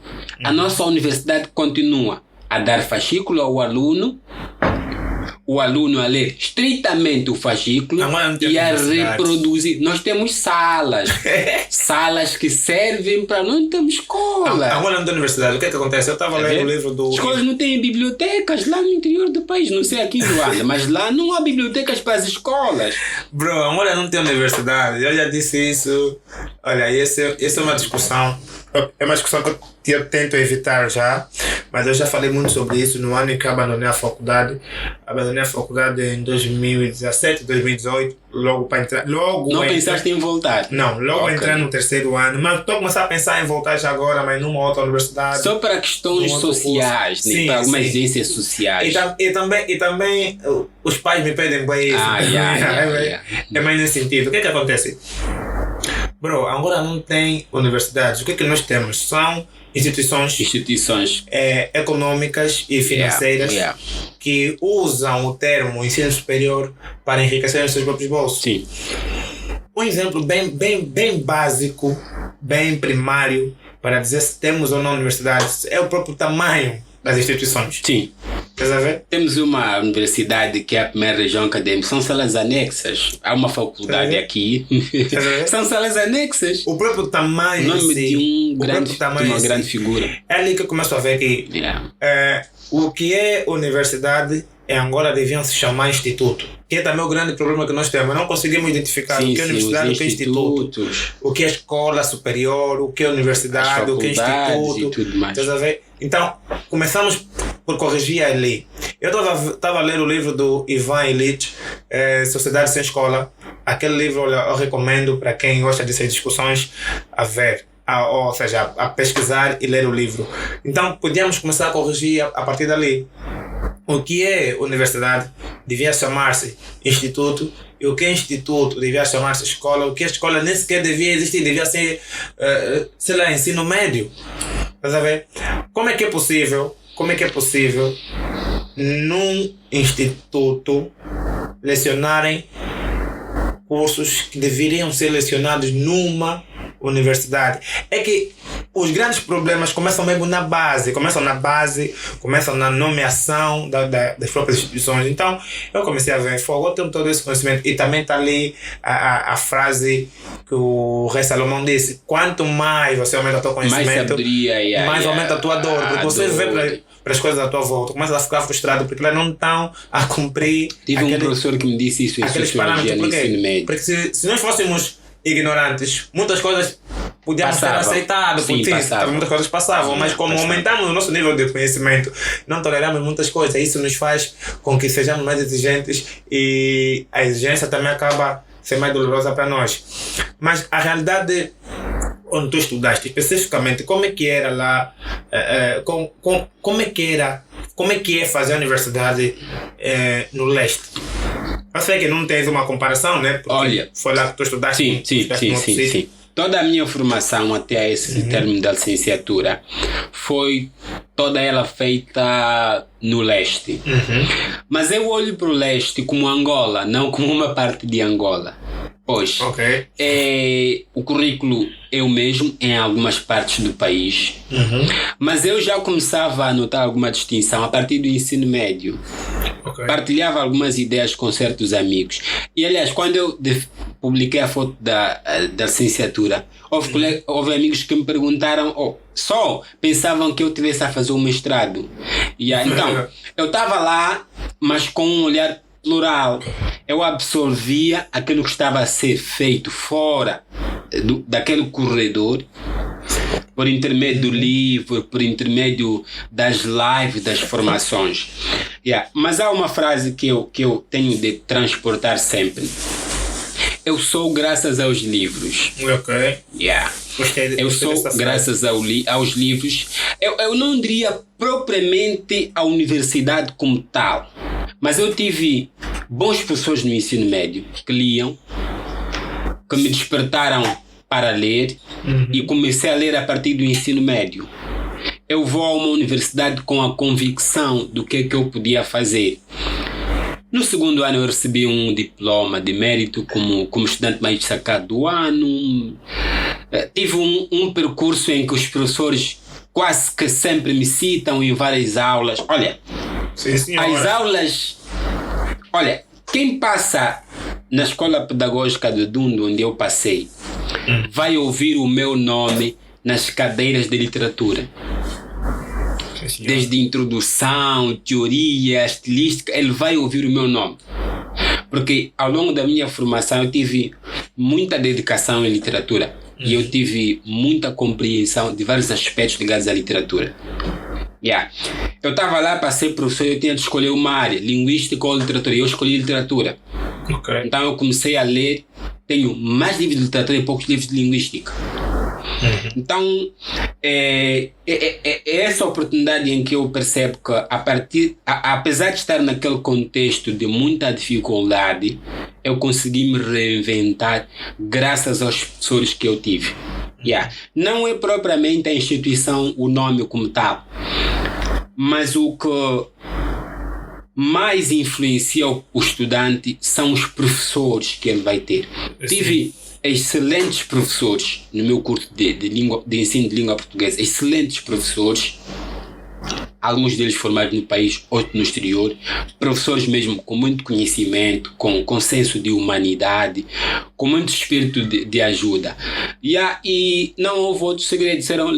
A nossa universidade continua a dar fascículo ao aluno. o aluno a ler estritamente o fascículo e a reproduzir. Nós temos salas. Salas que servem para... Não temos escola. Agora não tem universidade. O que é que acontece? Eu estava lendo o livro do... Escolas não têm bibliotecas lá no interior do país. Não sei aqui em Luanda, mas lá não há bibliotecas para as escolas. Bro, agora não tem universidade. Eu já disse isso. Olha, essa é uma discussão. É uma discussão que eu tento evitar já, mas eu já falei muito sobre isso no ano em que abandonei a faculdade. Abandonei a faculdade em 2017, 2018, logo para entrar. Não pensaste em voltar? Não, logo okay. Entrar no terceiro ano, mas estou a começar a pensar em voltar já agora, mas numa outra universidade. Só para questões sociais, né? Sim, para algumas exigências sociais. E também os pais me pedem bem isso. É mais nesse sentido. O que é que acontece? Bro, agora não tem universidades. O que é que nós temos? São instituições econômicas e financeiras que usam o termo ensino superior para enriquecer os seus próprios bolsos. Sim. Um exemplo bem básico, bem primário, para dizer se temos ou não universidades, é o próprio tamanho das instituições. Sim. Temos uma universidade que é a primeira região acadêmica, são salas anexas. Há uma faculdade aqui, são salas anexas. O próprio tamanho, nome de uma grande figura. É ali que eu começo a ver que o que é universidade em Angola deviam se chamar instituto. Que é também o grande problema que nós temos. Não conseguimos identificar o que é universidade, o que é instituto, o que é escola superior, o que é universidade, o que é instituto. E tudo mais. Então, começamos por corrigir ali. Eu estava a ler o livro do Ivan Illich, Sociedade Sem Escola. Aquele livro eu recomendo para quem gosta dessas discussões a ver. Ou seja, a pesquisar e ler o livro. Então, podíamos começar a corrigir a partir dali. O que é universidade devia chamar-se instituto, e o que é instituto devia chamar-se escola, o que é escola nem sequer devia existir, devia ser, sei lá, ensino médio. Estás a ver? Como é que é possível num instituto lecionarem cursos que deveriam ser lecionados numa universidade? É que os grandes problemas começam mesmo na base, começam na nomeação das próprias instituições. Então, eu comecei a ver, eu tenho todo esse conhecimento, e também está ali a frase que o Rei Salomão disse: quanto mais você aumenta o teu conhecimento, mais aumenta a tua dor, porque você vê para as coisas à tua volta, começa a ficar frustrado porque elas não estão a cumprir. Tive um professor que me disse isso em sociologia no ensino médio. Porque se nós fôssemos ignorantes, muitas coisas podíamos ser aceitadas, muitas coisas passavam, mas como aumentamos o nosso nível de conhecimento, não toleramos muitas coisas. Isso nos faz com que sejamos mais exigentes, e a exigência também acaba sendo mais dolorosa para nós. Mas a realidade onde tu estudaste, especificamente, como é que era lá, como é que é fazer a universidade no leste? Eu sei que não tens uma comparação, né? Porque olha, foi lá que tu estudaste. Sim. Toda a minha formação até esse término da licenciatura foi toda ela feita no leste. Mas eu olho para o leste como Angola, não como uma parte de Angola. Pois, o currículo é o mesmo em algumas partes do país, mas eu já começava a notar alguma distinção a partir do ensino médio. Partilhava algumas ideias com certos amigos. E, aliás, quando eu publiquei a foto da licenciatura, houve amigos que me perguntaram, só pensavam que eu tivesse a fazer um mestrado. Então, eu estava lá, mas com um olhar plural. Eu absorvia aquilo que estava a ser feito fora daquele corredor, por intermédio do livro, por intermédio das lives, das formações. Mas há uma frase que eu tenho de transportar sempre. Eu sou graças aos livros. Eu sou graças aos livros. Eu não diria propriamente a universidade como tal, mas eu tive bons professores no ensino médio que liam, que me despertaram para ler, e comecei a ler a partir do ensino médio. Eu vou a uma universidade com a convicção do que eu podia fazer. No segundo ano eu recebi um diploma de mérito como estudante mais destacado do ano. Tive um percurso em que os professores quase que sempre me citam em várias aulas. Olha, as aulas Olha, quem passa na escola pedagógica de Dundo, onde eu passei, vai ouvir o meu nome nas cadeiras de literatura. Desde introdução, teoria, estilística, ele vai ouvir o meu nome. Porque ao longo da minha formação eu tive muita dedicação em literatura e eu tive muita compreensão de vários aspectos ligados à literatura. Eu estava lá para ser professor e eu tinha de escolher uma área, linguística ou literatura, e eu escolhi literatura. Então eu comecei a ler, tenho mais livros de literatura e poucos livros de linguística. Então é essa oportunidade em que eu percebo que apesar de estar naquele contexto de muita dificuldade, eu consegui me reinventar graças aos professores que eu tive. Não é propriamente a instituição, o nome como tal, mas o que mais influencia o estudante são os professores que ele vai ter. Tive excelentes professores no meu curso de ensino de língua portuguesa, excelentes professores, alguns deles formados no país, outros no exterior, professores mesmo com muito conhecimento, com senso de humanidade, com muito espírito de ajuda. E não houve outro segredo, disseram,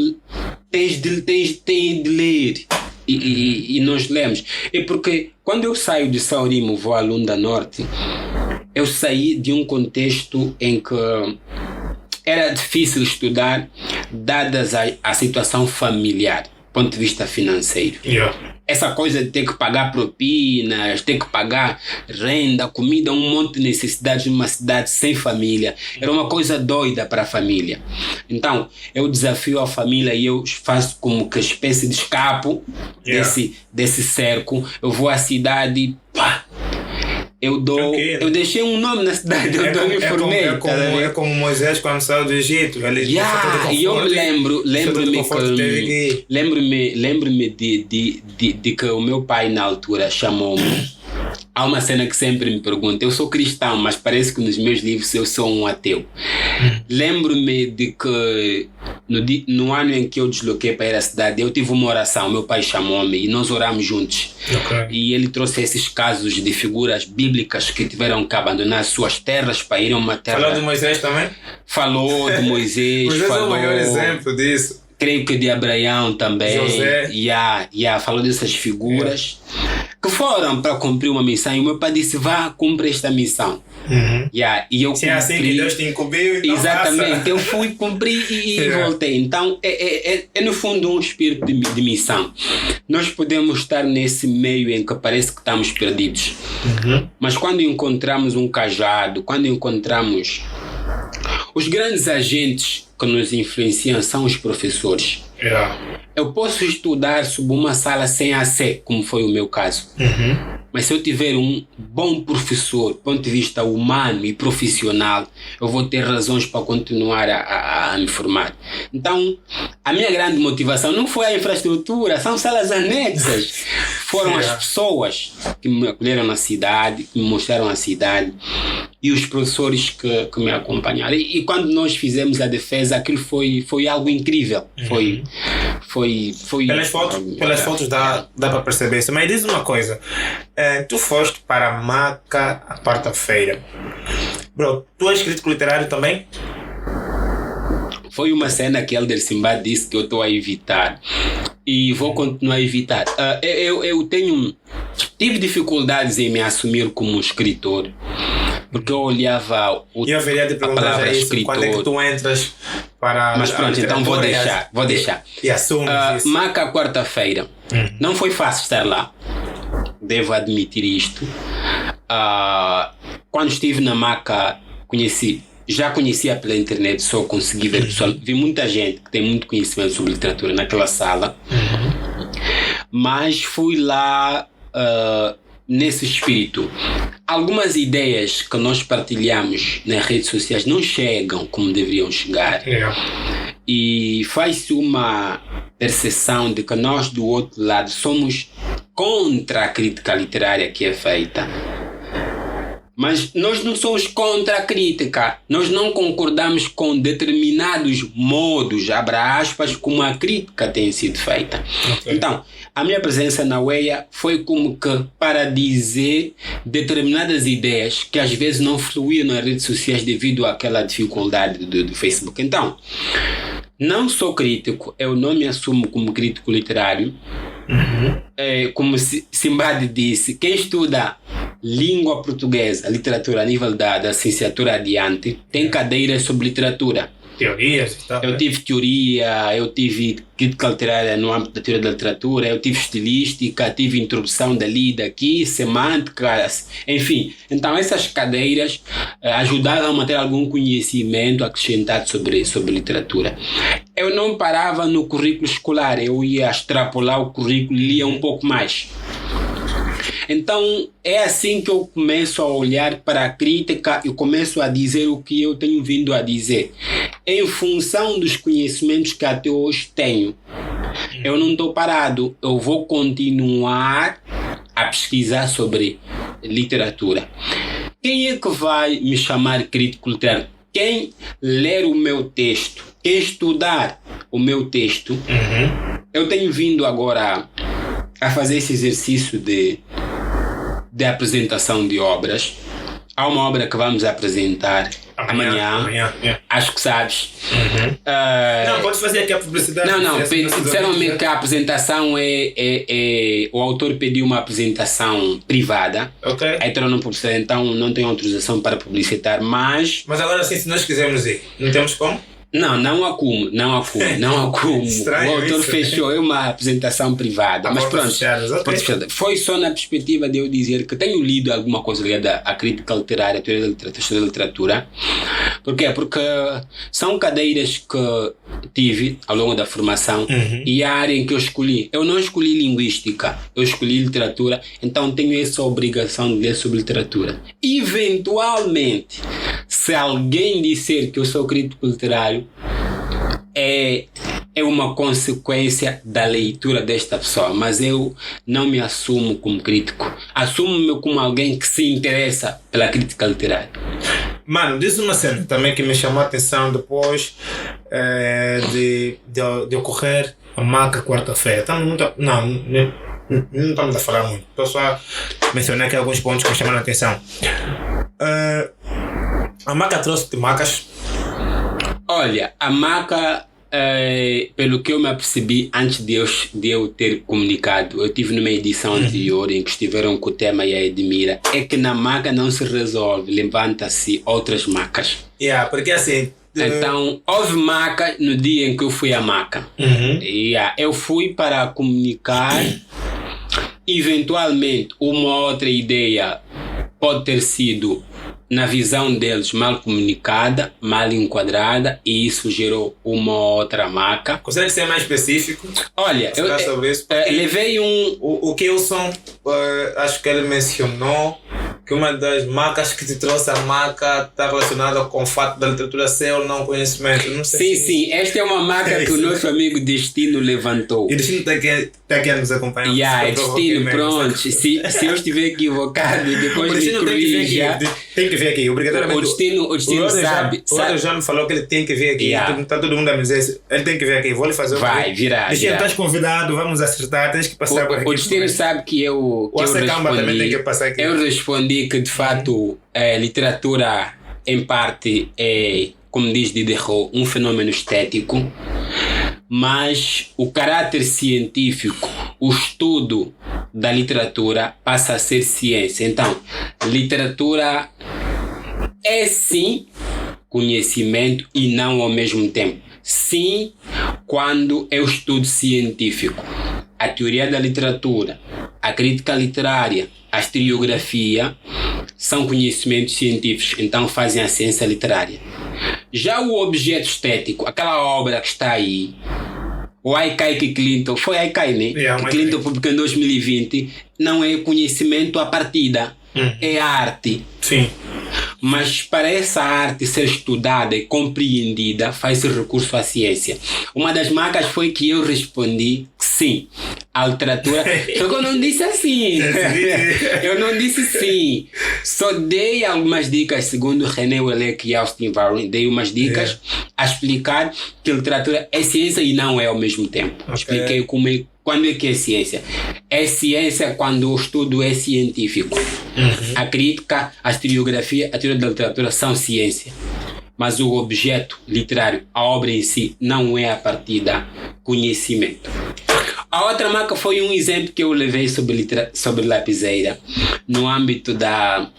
tens de ler. E nós lemos. É porque quando eu saio de São Rimo, vou a Lunda Norte, eu saí de um contexto em que era difícil estudar, dadas a situação familiar, do ponto de vista financeiro. Essa coisa de ter que pagar propinas, ter que pagar renda, comida, um monte de necessidades numa cidade sem família, era uma coisa doida para a família. Então, eu desafio a família e eu faço como que espécie de escapo desse cerco. Eu vou à cidade e pá! Eu deixei um nome na cidade, eu me formei. É como Moisés quando saiu do Egito. E eu lembro-me de que o meu pai na altura chamou-me. Há uma cena que sempre me pergunta, eu sou cristão, mas parece que nos meus livros eu sou um ateu. Lembro-me de que no ano em que eu desloquei para ir à cidade, eu tive uma oração, meu pai chamou-me e nós oramos juntos. E ele trouxe esses casos de figuras bíblicas que tiveram que abandonar suas terras para ir a uma terra. Falou de Moisés também? Falou de Moisés. Moisés é o maior exemplo disso. Creio que de Abraão também. José. Falou dessas figuras que foram para cumprir uma missão. E o meu pai disse, vá, cumprir esta missão. E eu cumpri. Assim que Deus te incumbiu, então exatamente, eu fui cumprir e voltei. Então é no fundo um espírito de missão. Nós podemos estar nesse meio em que parece que estamos perdidos, mas quando encontramos um cajado, quando encontramos os grandes agentes que nos influenciam são os professores. Eu posso estudar sob uma sala sem AC, como foi o meu caso. Mas se eu tiver um bom professor, do ponto de vista humano e profissional, eu vou ter razões para continuar a me formar. Então, a minha grande motivação não foi a infraestrutura, são salas anexas. Foram as pessoas que me acolheram na cidade, que me mostraram a cidade, e os professores que me acompanharam. E quando nós fizemos a defesa, aquilo foi algo incrível. Foi pelas fotos dá para perceber isso. Mas diz uma coisa, tu foste para a Maca a quarta-feira. Bro, tu és crítico literário também? Foi uma cena que Elder Simba disse que eu estou a evitar. E vou continuar a evitar. Eu tive dificuldades em me assumir como escritor. Porque eu olhava a palavra escritor. Quando é que tu entras para... Mas pronto, então vou deixar. E assumes isso. Maca quarta-feira. Não foi fácil estar lá. Devo admitir isto. Quando estive na Maca, já conhecia pela internet, só consegui ver pessoal. Vi muita gente que tem muito conhecimento sobre literatura naquela sala. Mas fui lá nesse espírito. Algumas ideias que nós partilhamos nas redes sociais não chegam como deveriam chegar. E faz-se uma percepção de que nós do outro lado somos contra a crítica literária que é feita. Mas nós não somos contra a crítica. Nós não concordamos com determinados modos, abra aspas, como a crítica tem sido feita. Okay. Então, a minha presença na UEA foi como que para dizer determinadas ideias que às vezes não fluíam nas redes sociais devido àquela dificuldade do Facebook. Então, não sou crítico, eu não me assumo como crítico literário. Como Simbad disse, quem estuda língua portuguesa, literatura a nível da licenciatura adiante, tem cadeiras sobre literatura. Teorias e tal. Eu tive teoria, eu tive crítica literária no âmbito da teoria da literatura, eu tive estilística, tive introdução dali, daqui, semântica, enfim. Então essas cadeiras ajudaram a ter algum conhecimento acrescentado sobre literatura. Eu não parava no currículo escolar, eu ia extrapolar o currículo e lia um pouco mais. Então é assim que eu começo a olhar para a crítica e começo a dizer o que eu tenho vindo a dizer. Em função dos conhecimentos que até hoje tenho, eu não estou parado, eu vou continuar a pesquisar sobre literatura. Quem é que vai me chamar crítico literário? Quem ler o meu texto, quem estudar o meu texto, eu tenho vindo agora a fazer esse exercício de apresentação de obras. Há uma obra que vamos apresentar amanhã. Acho que sabes. Não, pode fazer aqui a publicidade. Não, disseram-me que a apresentação o autor pediu uma apresentação privada. Ok. Então não tenho autorização para publicitar, mas agora sim, se nós quisermos ir, não temos como? Não há como. Estranho, o autor isso, fechou uma apresentação privada. Mas pronto, foi só na perspectiva de eu dizer que tenho lido alguma coisa ligada à crítica literária, à teoria da literatura. Por quê? Porque são cadeiras que tive ao longo da formação e a área em que eu escolhi. Eu não escolhi linguística, eu escolhi literatura, então tenho essa obrigação de ler sobre literatura. Eventualmente, se alguém disser que eu sou crítico literário, é uma consequência da leitura desta pessoa, mas eu não me assumo como crítico. Assumo-me como alguém que se interessa pela crítica literária. Mano, diz uma cena também que me chamou a atenção depois de ocorrer a MACA quarta-feira. Não estamos a falar muito, estou só a mencionar aqui alguns pontos que me chamaram a atenção. A MACA trouxe-te macas? Olha, a MACA, pelo que eu me apercebi antes de eu ter comunicado, eu tive numa edição anterior em que estiveram com o Tema e a Edmira, é que na MACA não se resolve, levanta-se outras macas. Porque assim... Então, houve maca no dia em que eu fui à MACA. Eu fui para comunicar, eventualmente uma outra ideia pode ter sido, na visão deles, mal comunicada, mal enquadrada, e isso gerou uma outra MACA. Consegue ser mais específico? Olha, eu sobre isso? levei O Kilson, acho que ele mencionou que uma das macas que te trouxe a MACA está relacionada com o fato da literatura ser ou não conhecimento. Não sei sim, esta é uma MACA que o nosso amigo Destino levantou. E o Destino está aqui a nos acompanhar. Destino, pronto. Se eu estiver equivocado, depois me corrija. Tem que vir aqui, obrigatoriamente. O Destino sabe. O já me falou que ele tem que vir aqui. Está todo mundo a me dizer isso. Ele tem que vir aqui. Vou lhe fazer virar. Destino, estás convidado, vamos acertar. Tens que passar por aqui. O Destino sabe que eu respondi. Também tem que passar aqui. Eu respondi que de fato literatura em parte é, como diz Diderot, um fenômeno estético, mas o caráter científico, o estudo da literatura passa a ser ciência. Então, literatura é sim conhecimento e não ao mesmo tempo. Sim, quando é o estudo científico. A teoria da literatura, a crítica literária, a historiografia são conhecimentos científicos, então fazem a ciência literária. Já o objeto estético, aquela obra que está aí, o Haikai que Clinton, foi Haikai, né? Que Clinton publicou em 2020, não é conhecimento à partida, é arte. Sim. Mas para essa arte ser estudada e compreendida, faz-se recurso à ciência. Uma das marcas foi que eu respondi que sim, a literatura. Só que eu não disse assim. Eu não disse sim. Só dei algumas dicas, segundo René Wellek e Austin Warren, dei umas dicas a explicar que a literatura é ciência e não é ao mesmo tempo. Expliquei quando é que é ciência. É ciência quando o estudo é científico. A crítica, a historiografia, a teoria da literatura são ciência. Mas o objeto literário, a obra em si, não é a partir da conhecimento. A outra marca foi um exemplo que eu levei sobre lapiseira, no âmbito da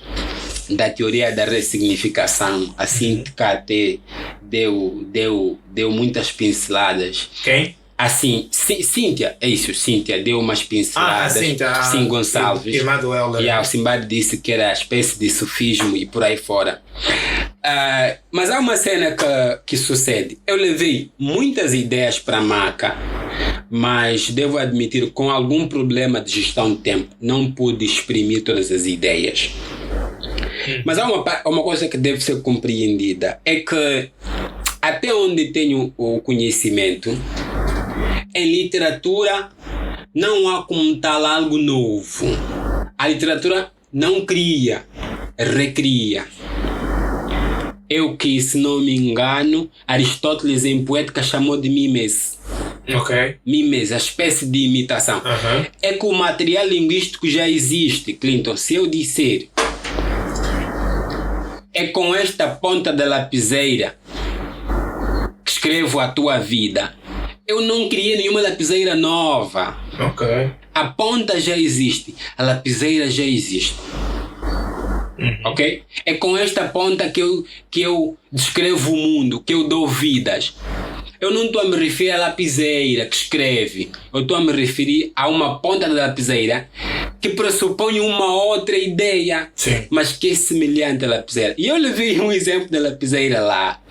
teoria da ressignificação. A Cíntia até deu muitas pinceladas. Quem? Assim, Cíntia, é isso, Cíntia deu umas pinceladas. Sim, Gonçalves. Irmã do Helder. E o Simbad disse que era a espécie de sufismo e por aí fora. Mas há uma cena que sucede. Eu levei muitas ideias para a maca, mas devo admitir, com algum problema de gestão de tempo, não pude exprimir todas as ideias. Mas há uma coisa que deve ser compreendida, é que até onde tenho o conhecimento, em literatura não há como tal algo novo. A literatura não cria, recria. Eu que, se não me engano, Aristóteles em Poética chamou de mimes. Mimes, a espécie de imitação. É que o material linguístico já existe, Clinton. Se eu disser é com esta ponta da lapiseira que escrevo a tua vida, eu não criei nenhuma lapiseira nova. A ponta já existe, a lapiseira já existe. Ok? É com esta ponta que eu descrevo o mundo, que eu dou vidas. Eu não estou a me referir à lapiseira que escreve. Eu estou a me referir a uma ponta da lapiseira que pressupõe uma outra ideia, mas que é semelhante à lapiseira. E eu levei um exemplo da lapiseira lá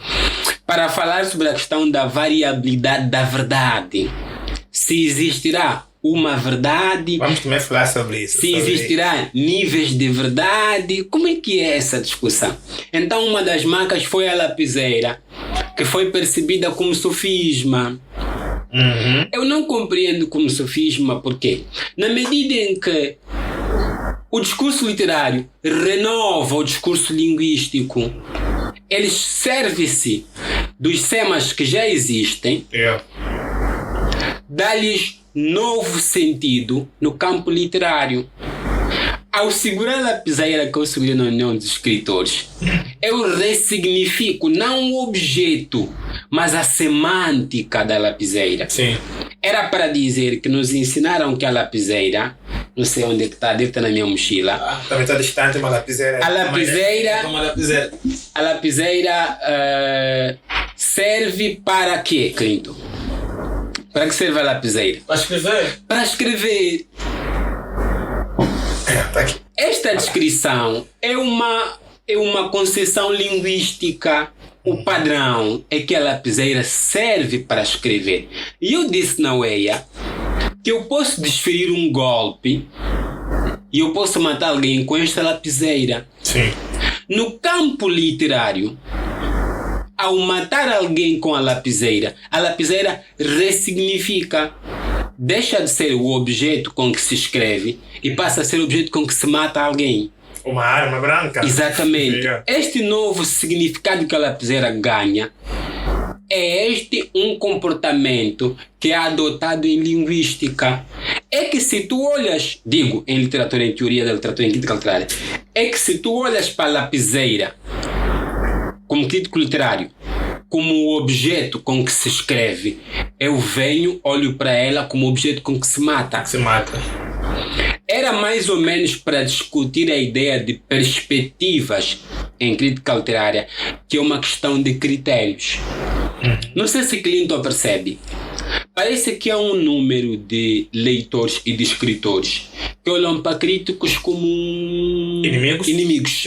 para falar sobre a questão da variabilidade da verdade. Se existirá uma verdade. Vamos também falar sobre isso. Se existirá níveis de verdade. Como é que é essa discussão? Então, uma das marcas foi a lapiseira, que foi percebida como sofisma. Eu não compreendo como sofisma, porque na medida em que o discurso literário renova o discurso linguístico, ele serve-se dos temas que já existem, dá-lhes novo sentido no campo literário. Ao segurar a lapiseira que eu segurei na União dos Escritores, eu ressignifico não o objeto, mas a semântica da lapiseira. Era para dizer que nos ensinaram que a lapiseira, não sei onde está, deve estar na minha mochila. Também está distante uma lapiseira. A lapiseira serve para quê, Clinton? Para que serve a lapiseira? Para escrever. Para escrever. Tá aqui. Esta descrição é uma concessão linguística. O padrão é que a lapiseira serve para escrever. E eu disse na UEA que eu posso desferir um golpe e eu posso matar alguém com esta lapiseira. No campo literário, ao matar alguém com a lapiseira ressignifica. Deixa de ser o objeto com que se escreve e passa a ser o objeto com que se mata alguém. Uma arma branca. Exatamente. Este novo significado que a lapiseira ganha é um comportamento que é adotado em linguística. É que se tu olhas, digo, em literatura, em teoria da literatura, em crítica literária, é que se tu olhas para a lapiseira como crítico literário, como o objeto com que se escreve, eu olho para ela como objeto com que se mata. Era mais ou menos para discutir a ideia de perspectivas em crítica literária, que é uma questão de critérios. Não sei se Clinton percebe. Parece que há um número de leitores e de escritores que olham para críticos como inimigos.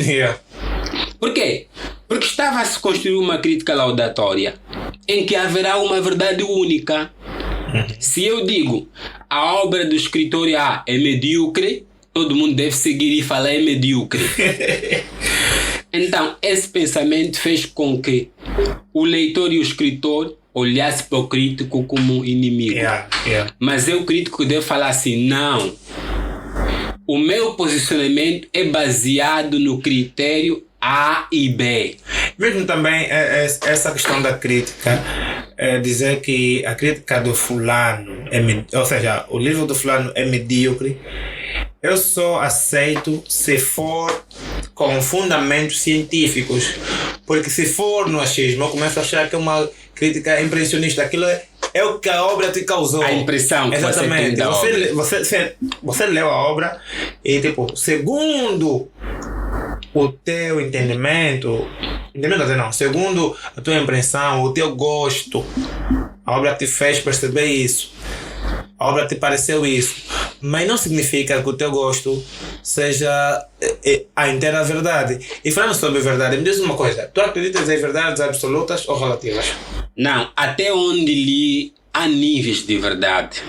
Por quê? Porque estava a se construir uma crítica laudatória em que haverá uma verdade única. Se eu digo a obra do escritor A é medíocre, todo mundo deve seguir e falar é medíocre. Então, esse pensamento fez com que o leitor e o escritor olhasse para o crítico como inimigo. Mas o crítico deve falar assim, não, o meu posicionamento é baseado no critério A e B. Mesmo também essa questão da crítica, dizer que a crítica do fulano, ou seja, o livro do fulano é medíocre, eu só aceito se for com fundamentos científicos, porque se for no achismo, eu começo a achar que é uma crítica impressionista. Aquilo é o que a obra te causou. A impressão que você tem da obra. Você leu a obra e, tipo, segundo o teu entendimento, segundo a tua impressão, o teu gosto, a obra te fez perceber isso, a obra te pareceu isso, mas não significa que o teu gosto seja a inteira verdade. E falando sobre verdade, me diz uma coisa, tu acreditas em verdades absolutas ou relativas? Não, até onde li há níveis de verdade.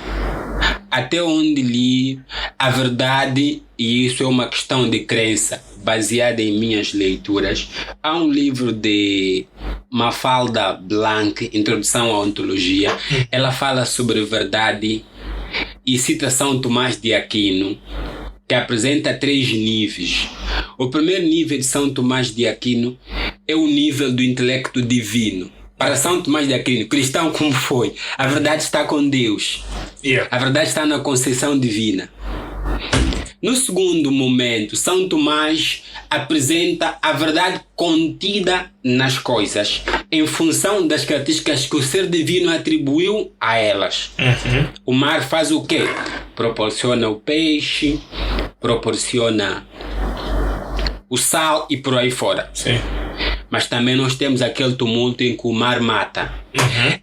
Até onde li a verdade, e isso é uma questão de crença baseada em minhas leituras. Há um livro de Mafalda Blanc, Introdução à Ontologia. Ela fala sobre verdade e cita São Tomás de Aquino, que apresenta 3 níveis. O primeiro nível de São Tomás de Aquino é o nível do intelecto divino. Para São Tomás de Aquino, cristão como foi, a verdade está com Deus. A verdade está na conceição divina. No segundo momento, São Tomás apresenta a verdade contida nas coisas, em função das características que o ser divino atribuiu a elas. O mar faz o quê? Proporciona o peixe, proporciona o sal e por aí fora. Sim. Mas também nós temos aquele tumulto em que o mar mata.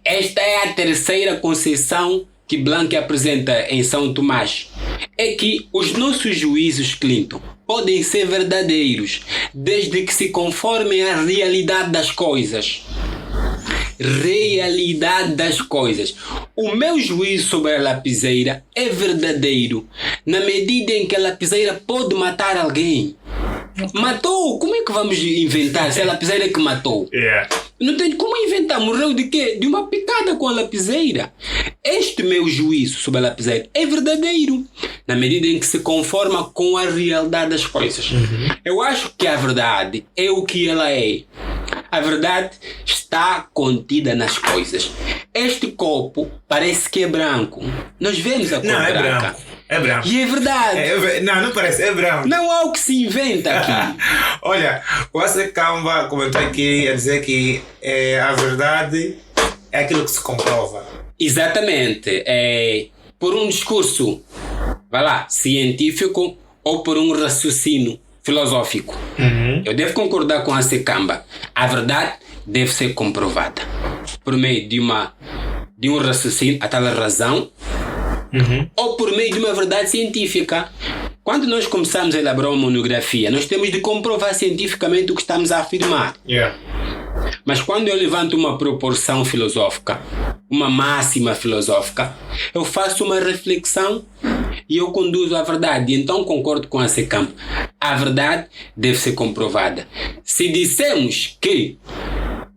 Esta é a terceira conceição que Blanc apresenta em São Tomás. É que os nossos juízos, Clinton, podem ser verdadeiros desde que se conformem à realidade das coisas. Realidade das coisas. O meu juízo sobre a lapiseira é verdadeiro na medida em que a lapiseira pode matar alguém. Matou? Como é que vamos inventar se a lapiseira é que matou? Não tem como inventar. Morreu de quê? De uma picada com a lapiseira. Este meu juízo sobre a lapiseira é verdadeiro na medida em que se conforma com a realidade das coisas. Eu acho que a verdade é o que ela é. A verdade está contida nas coisas. Este copo parece que é branco. Nós vemos a cor branca. É branco. E é verdade. Não parece, é branco. Não há o que se inventa aqui. Olha, o Acecamba comentou aqui a dizer que a verdade é aquilo que se comprova. Exatamente. Por um discurso, científico ou por um raciocínio filosófico. Eu devo concordar com a Acecamba. A verdade deve ser comprovada por meio de um raciocínio, a tal razão, ou por meio de uma verdade científica. Quando nós começamos a elaborar uma monografia, nós temos de comprovar cientificamente o que estamos a afirmar. Mas quando eu levanto uma proporção filosófica, uma máxima filosófica, eu faço uma reflexão e eu conduzo à verdade. Então concordo com a Acecamba. A verdade deve ser comprovada. Se dissemos que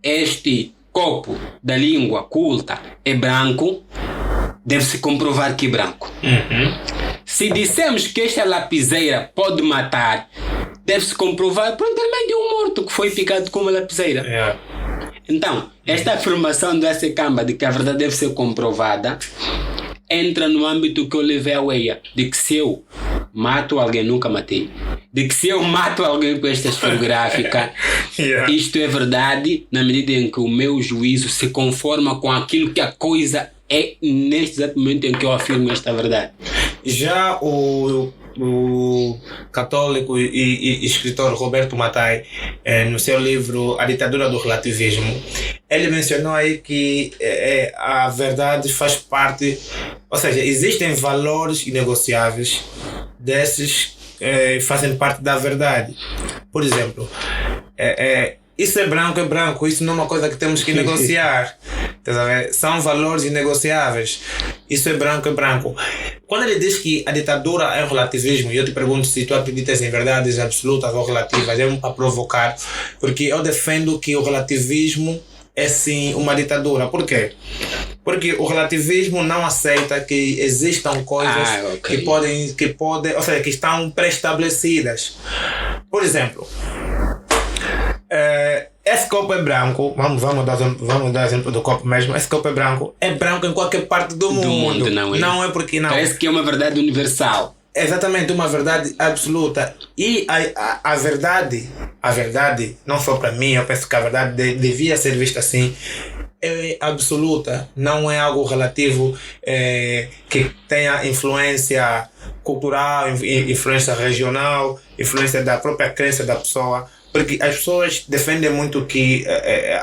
este copo da língua culta é branco, deve-se comprovar que é branco. Se dissemos que esta lapiseira pode matar, deve-se comprovar por intermédio de um morto que foi picado com uma lapiseira. Então, esta afirmação do Acecamba de que a verdade deve ser comprovada entra no âmbito que eu levei a Weia, de que se eu mato alguém, nunca matei, de que se eu mato alguém com esta esferográfica, isto é verdade na medida em que o meu juízo se conforma com aquilo que a coisa é neste exato momento em que eu afirmo esta verdade. Já o católico e escritor Roberto Matai, no seu livro A Ditadura do Relativismo, ele mencionou aí que a verdade faz parte, ou seja, existem valores inegociáveis, desses fazem parte da verdade. Por exemplo, isso é branco, isso não é uma coisa que temos que negociar. São valores inegociáveis. Isso é branco. Quando ele diz que a ditadura é um relativismo, e eu te pergunto se tu acreditas em verdades absolutas ou relativas, é para provocar, porque eu defendo que o relativismo é sim uma ditadura. Por quê? Porque o relativismo não aceita que existam coisas que podem, ou seja, que estão pré-estabelecidas. Por exemplo, esse copo é branco, vamos dar exemplo do copo mesmo. Esse copo é branco em qualquer parte do mundo. Não é porque não. Parece que é uma verdade universal. Exatamente, uma verdade absoluta. E a verdade, não só para mim, eu penso que a verdade devia ser vista assim, é absoluta, não é algo relativo que tenha influência cultural, influência regional, influência da própria crença da pessoa. Porque as pessoas defendem muito que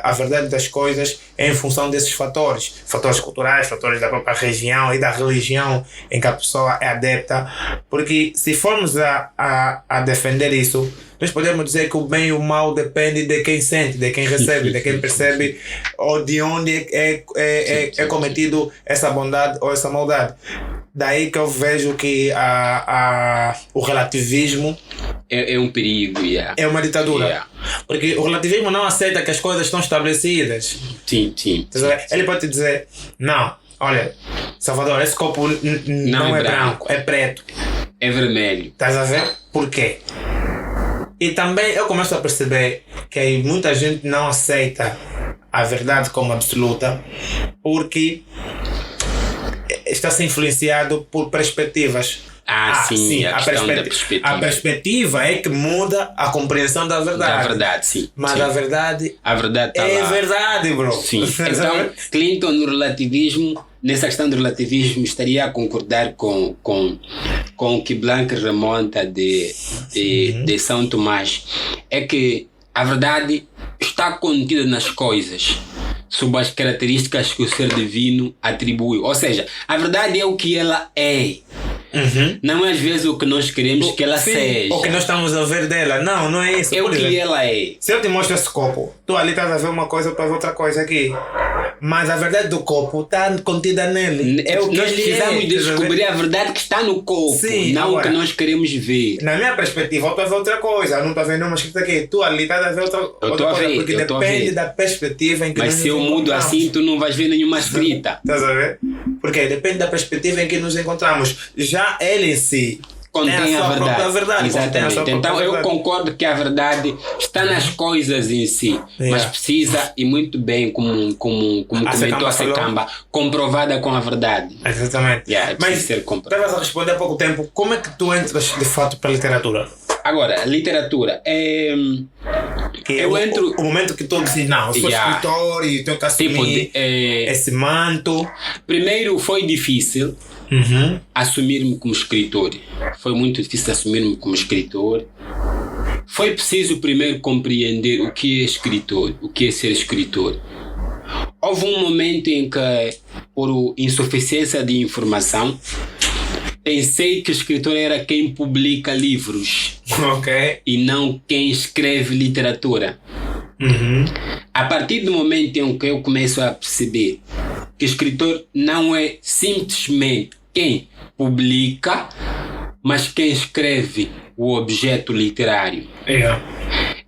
a verdade das coisas é em função desses fatores culturais, fatores da própria região e da religião em que a pessoa é adepta. Porque se formos a defender isso, nós podemos dizer que o bem e o mal depende de quem sente, de quem recebe, de quem percebe ou de onde é cometido essa bondade ou essa maldade. Daí que eu vejo que o relativismo é um perigo. É uma ditadura. Porque o relativismo não aceita que as coisas estão estabelecidas. Sim. Ele pode te dizer, não, olha, Salvador, esse copo não é branco, é preto. É vermelho. Estás a ver? Por quê? E também eu começo a perceber que muita gente não aceita a verdade como absoluta porque está se influenciado por perspectivas. Sim, a perspectiva. A perspectiva é que muda a compreensão da verdade. Da verdade, sim. Mas sim. A verdade tá é lá. verdade, bro. Sim. Então, Clinton no relativismo, nessa questão do relativismo, estaria a concordar com o que Blanc remonta de São Tomás. É que a verdade está contida nas coisas, sob as características que o ser divino atribui. Ou seja, a verdade é o que ela é. Não é às vezes o que nós queremos que ela seja. O que nós estamos a ver dela. Não é isso. É o que ela é. Se eu te mostro esse copo, tu ali estás a ver uma coisa, eu estou a ver outra coisa aqui. Mas a verdade do copo está contida nele. Nós precisamos descobrir a verdade que está no copo, não agora, o que nós queremos ver. Na minha perspectiva, eu estou a ver outra coisa. Eu não estou a ver nenhuma escrita aqui. Tu ali estás a ver outra coisa. Porque depende da perspectiva em que Mas nos se eu mudo assim, tu não vais ver nenhuma escrita. Estás a ver? Porque depende da perspectiva em que nos encontramos. Já ele em si contém a verdade. Exatamente. Então eu concordo que a verdade está nas coisas em si, mas precisa, e muito bem, como comentou a Secamba, comprovada com a verdade. Exatamente. Mas ser comprovada. estavas a responder há pouco tempo, como é que tu entras de fato para a literatura? Agora, literatura eu entro... O momento que tu dizes, não, eu sou escritor e tenho que assumir esse manto. Primeiro foi difícil assumir-me como escritor. Foi muito difícil assumir-me como escritor. Foi preciso primeiro compreender o que é escritor, o que é ser escritor. Houve um momento em que, por insuficiência de informação, pensei que o escritor era quem publica livros e não quem escreve literatura. A partir do momento em que eu começo a perceber que o escritor não é simplesmente quem publica, mas quem escreve o objeto literário.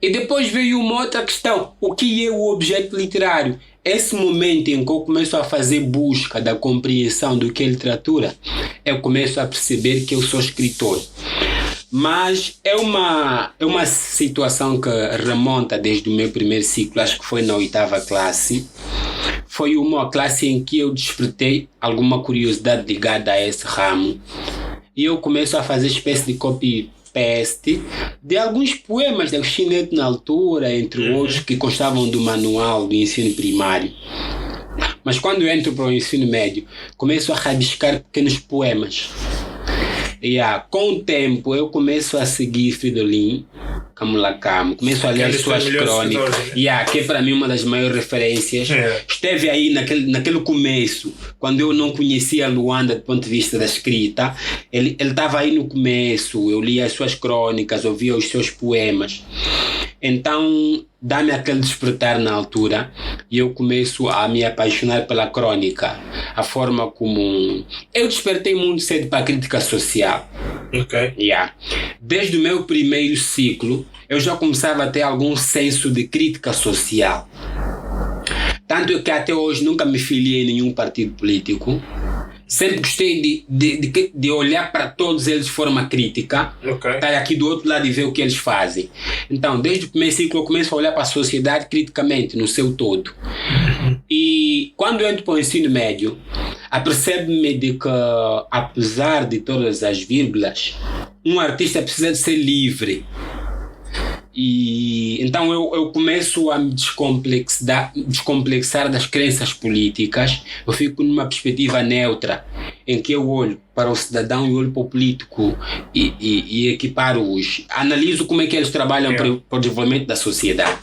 E depois veio uma outra questão: o que é o objeto literário? Esse momento em que eu começo a fazer busca da compreensão do que é literatura, eu começo a perceber que eu sou escritor. Mas é uma situação que remonta desde o meu primeiro ciclo, acho que foi na 8ª classe. Foi uma classe em que eu despertei alguma curiosidade ligada a esse ramo. E eu começo a fazer espécie de copy-paste de alguns poemas de Agostinho Neto na altura, entre outros, que constavam do manual do ensino primário. Mas quando eu entro para o ensino médio, começo a rabiscar pequenos poemas. Com o tempo eu começo a seguir Fridolin Kamulakamo, começo a ler as suas crônicas, que é para mim uma das maiores referências. Esteve aí naquele começo, quando eu não conhecia Luanda do ponto de vista da escrita. Ele estava aí no começo, eu lia as suas crônicas, ouvia os seus poemas. Então dá-me aquele despertar na altura e eu começo a me apaixonar pela crônica, a forma como eu despertei muito cedo para a crítica social. Desde o meu primeiro ciclo eu já começava a ter algum senso de crítica social. Tanto que até hoje nunca me filiei em nenhum partido político. Sempre gostei de olhar para todos eles de forma crítica, estar aqui do outro lado e ver o que eles fazem. Então, desde o primeiro ciclo eu começo a olhar para a sociedade criticamente, no seu todo. E quando eu entro para o ensino médio, apercebo-me de que, apesar de todas as vírgulas, um artista precisa de ser livre. E então eu começo a me descomplexar das crenças políticas. Eu fico numa perspectiva neutra, em que eu olho para o cidadão e olho para o político e equiparo-os. Analiso como é que eles trabalham para o desenvolvimento da sociedade.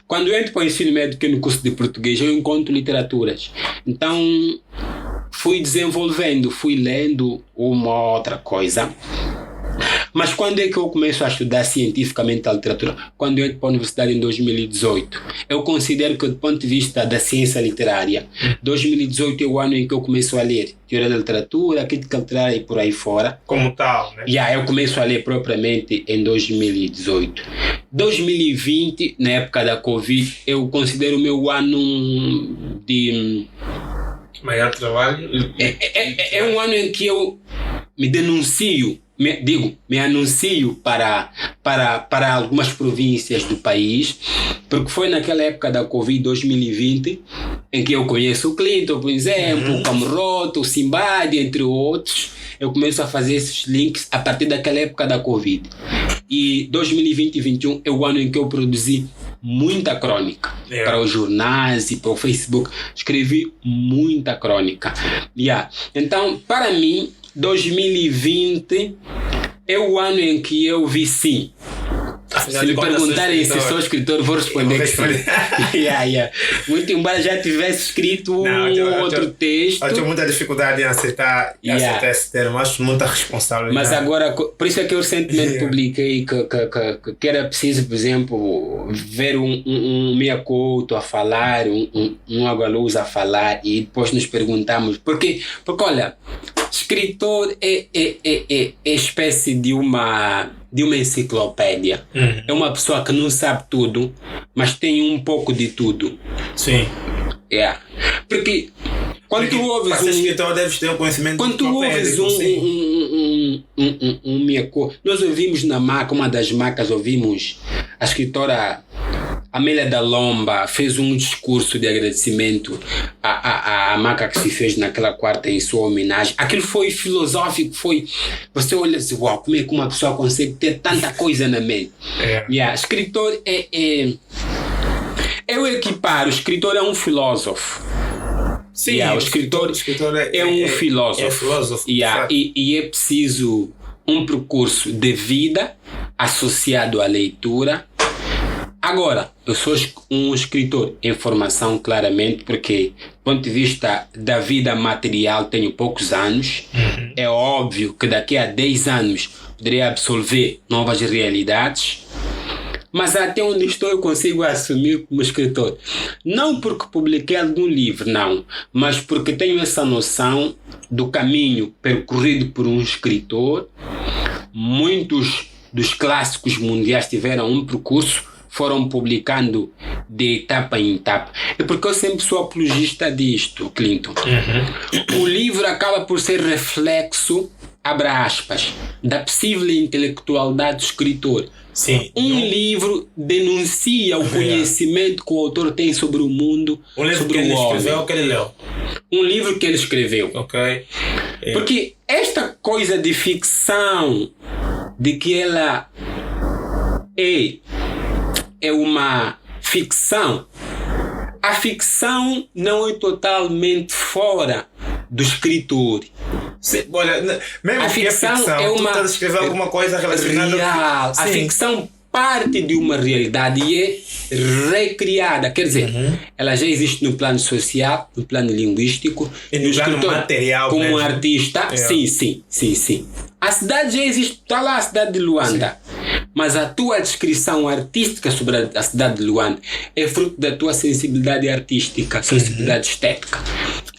Quando eu entro para o ensino médio, que é no curso de português, eu encontro literaturas. Então fui desenvolvendo, fui lendo uma outra coisa. Mas quando é que eu começo a estudar cientificamente a literatura? Quando eu entro para a universidade em 2018. Eu considero que, do ponto de vista da ciência literária, 2018 é o ano em que eu começo a ler teoria da literatura, crítica literária e por aí fora. Como tal, né? Eu começo a ler propriamente em 2018. 2020, na época da Covid, eu considero o meu ano de maior trabalho. É um ano em que eu me denuncio, me anuncio para algumas províncias do país, porque foi naquela época da Covid 2020 em que eu conheço o Clinton, por exemplo, o Camroto, o Simbad, entre outros. Eu começo a fazer esses links a partir daquela época da Covid. E 2020 e 2021 é o ano em que eu produzi muita crônica para os jornais e para o Facebook. Escrevi muita crônica. Então, para mim, 2020 é o ano em que eu vi sim. Se me perguntarem se sou escritor, vou responder que sim. Muito embora já tivesse escrito outro texto. Eu tenho muita dificuldade em aceitar esse termo, acho muita responsabilidade. Mas agora, por isso é que eu recentemente publiquei que era preciso, por exemplo, ver um Mia Couto a falar, um Agualuz a falar, e depois nos perguntamos porque olha, escritor é espécie de uma enciclopédia. É uma pessoa que não sabe tudo, mas tem um pouco de tudo. Sim. Porque quando tu ouves escritor deves ter um conhecimento. Quando tu ouves nós ouvimos na Maca, uma das Macas, ouvimos a escritora Amélia da Lomba fez um discurso de agradecimento à Maca que se fez naquela quarta em sua homenagem. Aquilo foi filosófico, você olha e diz, uau, como é que uma pessoa consegue ter tanta coisa na mente? Escritor eu equiparo, o escritor é um filósofo. Sim, o escritor é um filósofo. E é preciso um percurso de vida associado à leitura. Agora, eu sou um escritor em formação, claramente, porque, do ponto de vista da vida material, tenho poucos anos. É óbvio que daqui a 10 anos poderia absorver novas realidades. Mas até onde estou eu consigo assumir como escritor. Não porque publiquei algum livro, não. Mas porque tenho essa noção do caminho percorrido por um escritor. Muitos dos clássicos mundiais tiveram um percurso, foram publicando de etapa em etapa. É porque eu sempre sou apologista disto, Clinton. O livro acaba por ser reflexo, abre aspas, da possível intelectualidade do escritor. Sim. Livro denuncia o conhecimento que o autor tem sobre o mundo, sobre o homem. Escreveu, que ele leu. Um livro que ele escreveu. Porque esta coisa de ficção, de que ela é uma ficção, a ficção não é totalmente fora do escritor. Sim, olha, mesmo a ficção é uma... Tu estás a escrever alguma coisa relacionada real. A ficção parte de uma realidade e é recriada. Quer dizer, ela já existe no plano social, no plano linguístico, e no plano material. Como mesmo. Artista, sim. A cidade já existe, está lá a cidade de Luanda. Mas a tua descrição artística sobre a cidade de Luanda é fruto da tua sensibilidade artística, sensibilidade estética.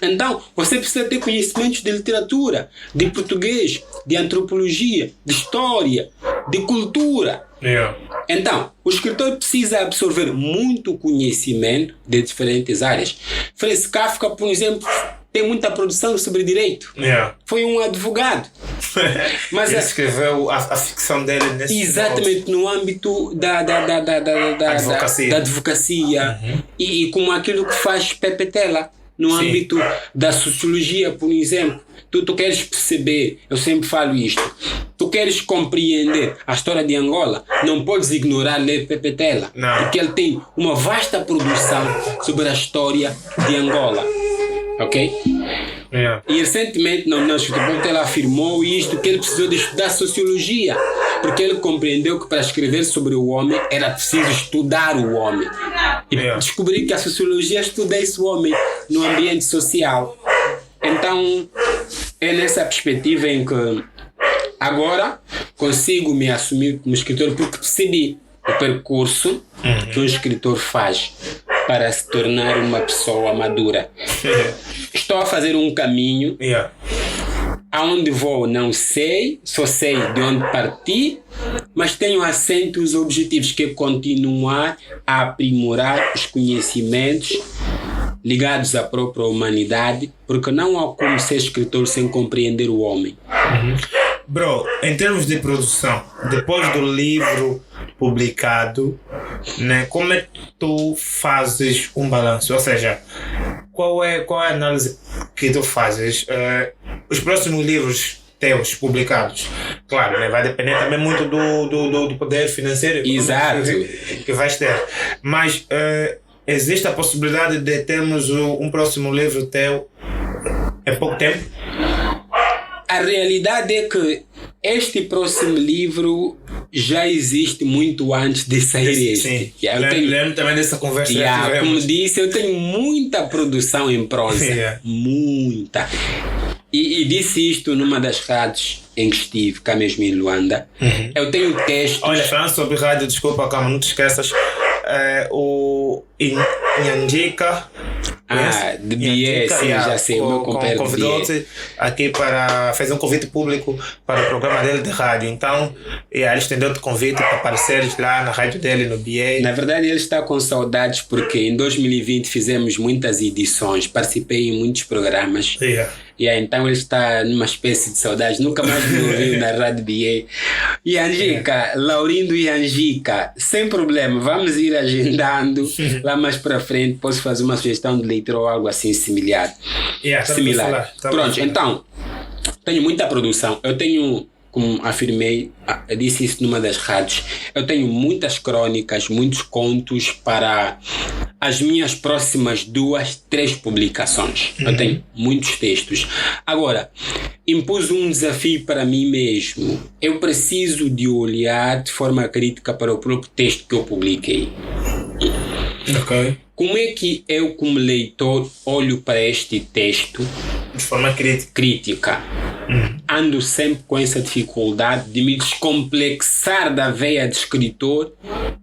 Então, você precisa ter conhecimentos de literatura, de português, de antropologia, de história, de cultura. Yeah. Então, o escritor precisa absorver muito conhecimento de diferentes áreas. Franz Kafka, por exemplo, tem muita produção sobre direito. Yeah. Foi um advogado. Mas ele escreveu a ficção dele nesse exatamente no âmbito da advocacia. Uhum. E como aquilo que faz Pepe Tela no Sim. âmbito da sociologia, por exemplo. Tu queres perceber, eu sempre falo isto, tu queres compreender a história de Angola, não podes ignorar ler Pepe Tela, porque ele tem uma vasta produção sobre a história de Angola. Ok? Yeah. E recentemente, no escritor, ele afirmou isto, que ele precisou de estudar sociologia, porque ele compreendeu que para escrever sobre o homem era preciso estudar o homem. E descobri que a sociologia estuda esse homem no ambiente social. Então, é nessa perspectiva em que agora consigo me assumir como escritor, porque percebi o percurso que um escritor faz para se tornar uma pessoa madura. Estou a fazer um caminho. Yeah. Aonde vou não sei, só sei de onde parti, mas tenho assento os objetivos, que é continuar a aprimorar os conhecimentos ligados à própria humanidade, porque não há como ser escritor sem compreender o homem. Bro, em termos de produção, depois do livro publicado, né, como é que tu fazes um balanço? Ou seja, qual é a análise que tu fazes? Os próximos livros teus publicados, claro, né, vai depender também muito do poder financeiro. Exato. Que vais ter. Mas existe a possibilidade de termos um próximo livro teu em pouco tempo? A realidade é que este próximo livro já existe muito antes de sair este. Sim. Lembro também dessa conversa. Como disse, eu tenho muita produção em prosa. Yeah. Muita. E disse isto numa das rádios em que estive, cá mesmo em Luanda. Eu tenho textos... Olha, falando sobre rádio, desculpa, calma, não te esqueças. O Nhanjika... de BS, já sei, o meu companheiro convidou-te aqui para fazer um convite público para o programa dele de rádio. Então, ele estendeu-te convite para apareceres lá na rádio dele, no BA. Na verdade, ele está com saudades porque em 2020 fizemos muitas edições, participei em muitos programas. Então ele está numa espécie de saudade, nunca mais me ouviu na rádio BA. E Angica, Laurindo e Angica, sem problema, vamos ir agendando lá mais para frente. Posso fazer uma sugestão de leitura ou algo assim similar. Pronto, então, tenho muita produção. Eu tenho, como afirmei, eu disse isso numa das rádios, eu tenho muitas crônicas, muitos contos para as minhas próximas 2-3 publicações. Eu tenho muitos textos. Agora, impus um desafio para mim mesmo. Eu preciso de olhar de forma crítica para o próprio texto que eu publiquei. Ok. Como é que eu, como leitor, olho para este texto de forma crítica? Ando sempre com essa dificuldade de me descomplexar da veia de escritor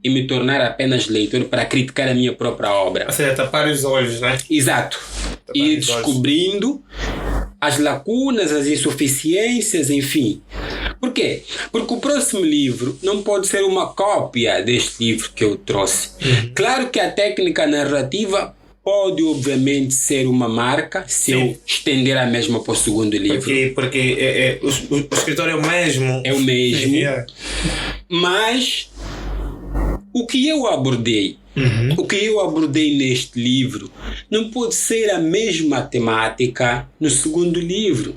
e me tornar apenas leitor para criticar a minha própria obra. Ou seja, tapar os olhos, né? Exato. E descobrindo as lacunas, as insuficiências, enfim. Por quê? Porque o próximo livro não pode ser uma cópia deste livro que eu trouxe. Claro que a técnica narrativa pode, obviamente, ser uma marca se eu estender a mesma para o segundo livro. Porque o escritor é o mesmo. É o mesmo. Mas o que eu abordei, o que eu abordei neste livro, não pode ser a mesma temática no segundo livro.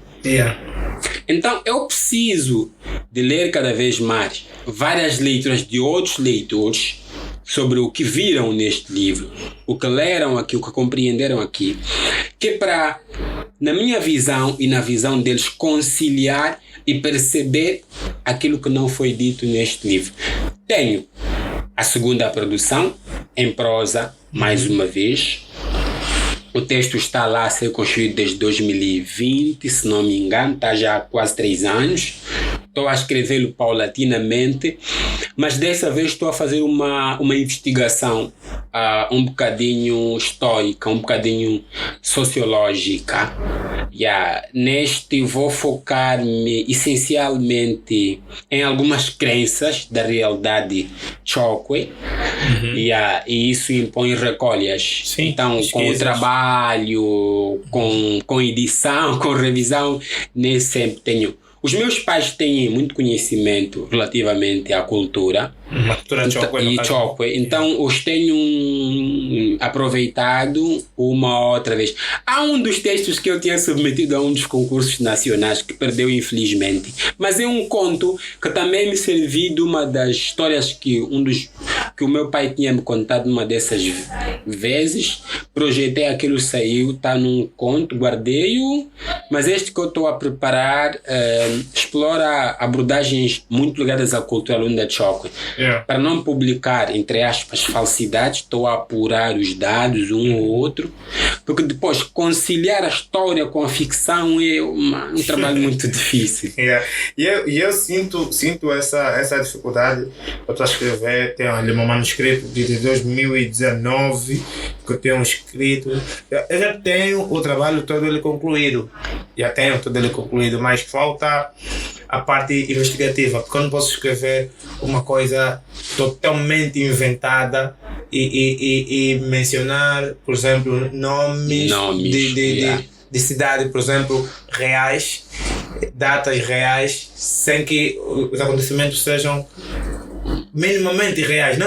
Então, eu preciso de ler cada vez mais várias leituras de outros leitores sobre o que viram neste livro, o que leram aqui, o que compreenderam aqui, que é para, na minha visão e na visão deles, conciliar e perceber aquilo que não foi dito neste livro. Tenho a segunda produção, em prosa, mais uma vez. O texto está lá a ser construído desde 2020, se não me engano, está já há quase 3 anos. Estou a escrevê-lo paulatinamente, mas dessa vez estou a fazer uma investigação um bocadinho histórica, um bocadinho sociológica. Neste vou focar-me essencialmente em algumas crenças da realidade Chokwe. E isso impõe recolhas. Sim, então, com o trabalho, com edição, com revisão, nem sempre tenho. Os meus pais têm muito conhecimento relativamente à cultura. Chokwe. Então, os tenho aproveitado uma outra vez. Há um dos textos que eu tinha submetido a um dos concursos nacionais que perdeu, infelizmente. Mas é um conto que também me serviu de uma das histórias que o meu pai tinha me contado uma dessas vezes. Projetei aquilo, saiu, está num conto, guardei-o. Mas este que eu estou a preparar explora abordagens muito ligadas à cultura lunda Chokwe. Para não publicar, entre aspas, falsidades, estou a apurar os dados, um ou outro, porque depois conciliar a história com a ficção é um trabalho muito difícil. E eu sinto essa dificuldade. Eu estou a escrever, tenho ali um manuscrito de 2019 que eu tenho escrito. Eu já tenho o trabalho todo ele concluído. Mas falta a parte investigativa, porque eu não posso escrever uma coisa totalmente inventada e mencionar, por exemplo, nomes de cidades, por exemplo, reais, datas reais, sem que os acontecimentos sejam minimamente reais,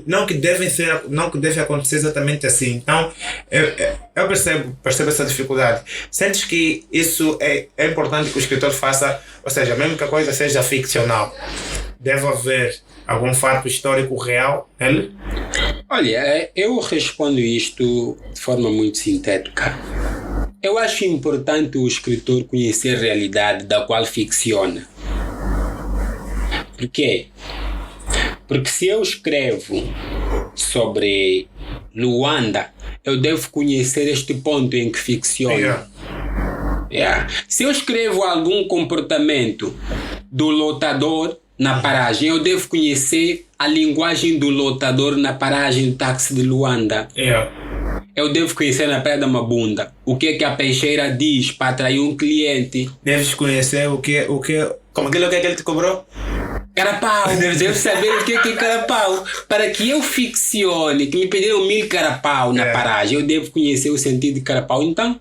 não que deve acontecer exatamente assim. Então eu percebo essa dificuldade. Sentes que isso é importante que o escritor faça, ou seja, mesmo que a coisa seja ficcional, deve haver algum fato histórico real nele? Olha, eu respondo isto de forma muito sintética. Eu acho importante o escritor conhecer a realidade da qual ficciona. Por quê? Porque se eu escrevo sobre Luanda, eu devo conhecer este ponto em que ficciono. Se eu escrevo algum comportamento do lotador na paragem, eu devo conhecer a linguagem do lotador na paragem do táxi de Luanda. Eu devo conhecer na Praia da Mabunda o que a peixeira diz para atrair um cliente. Deves conhecer como aquilo que ele te cobrou? Carapau, devo saber o que é carapau. Para que eu ficcione, que me pediram 1000 carapau na paragem, eu devo conhecer o sentido de carapau. Então,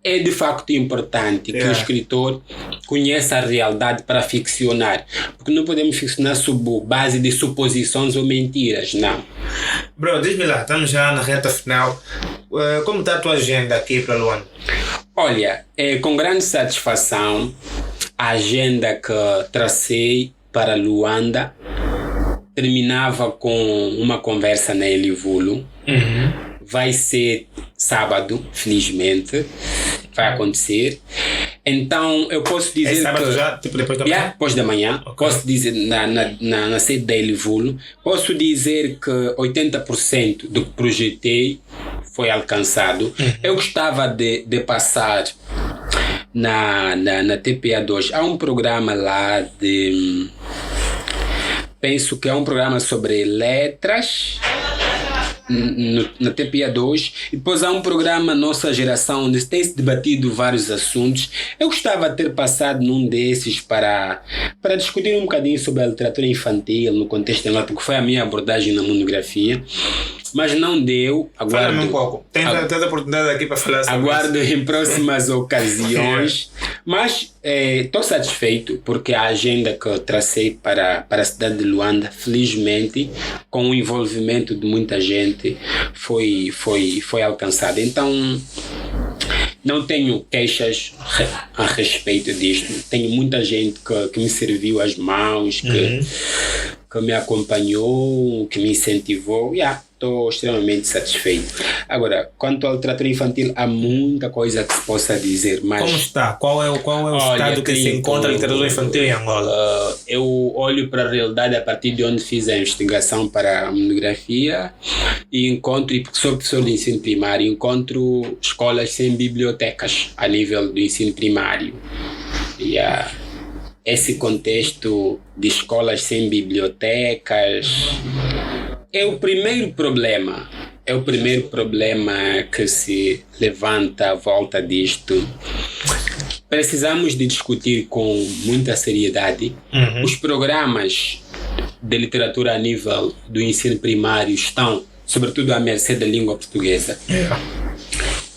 é de facto importante que o escritor conheça a realidade para ficcionar. Porque não podemos ficcionar sob base de suposições ou mentiras, não. Bro, diz-me lá, estamos já na reta final. Como está a tua agenda aqui para Luanda? Olha, com grande satisfação, a agenda que tracei para Luanda terminava com uma conversa na Elivulo. Vai ser sábado, felizmente, vai acontecer. Então eu posso dizer sábado já, tipo depois da manhã? Depois da manhã. Okay. Posso dizer na sede da Elivulo, posso dizer que 80% do que projetei foi alcançado. Eu gostava de passar na TPA2. Há um programa lá penso que é um programa sobre letras na TPA2, e depois há um programa Nossa Geração onde tem-se debatido vários assuntos. Eu gostava de ter passado num desses para discutir um bocadinho sobre a literatura infantil no contexto lá, porque foi a minha abordagem na monografia, mas não deu. Fala-me um pouco. Tens a oportunidade aqui para falar sobre aguardo isso. Em próximas ocasiões. Mas estou satisfeito porque a agenda que eu tracei para a cidade de Luanda, felizmente, com o envolvimento de muita gente, foi alcançada. Então, não tenho queixas a respeito disto. Tenho muita gente que me serviu as mãos, que me acompanhou, que me incentivou. Estou extremamente satisfeito. Agora, quanto à literatura infantil, há muita coisa que se possa dizer, mas... Como está? Qual é o estado que se encontra a literatura infantil em Angola? Eu olho para a realidade a partir de onde fiz a investigação para a monografia e porque sou professor de ensino primário, encontro escolas sem bibliotecas a nível do ensino primário. esse contexto de escolas sem bibliotecas é o primeiro problema. É o primeiro problema que se levanta à volta disto. Precisamos de discutir com muita seriedade. Os programas de literatura a nível do ensino primário estão, sobretudo, à mercê da língua portuguesa.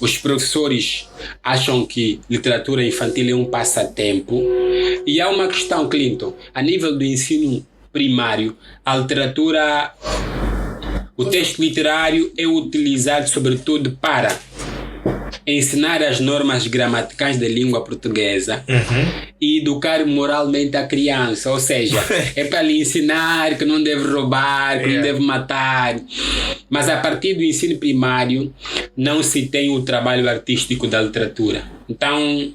Os professores acham que literatura infantil é um passatempo. E há uma questão, Clinton, a nível do ensino primário, a literatura, o texto literário é utilizado sobretudo para ensinar as normas gramaticais da língua portuguesa e educar moralmente a criança, ou seja, é para lhe ensinar que não deve roubar, que não deve matar, mas a partir do ensino primário não se tem o trabalho artístico da literatura. Então,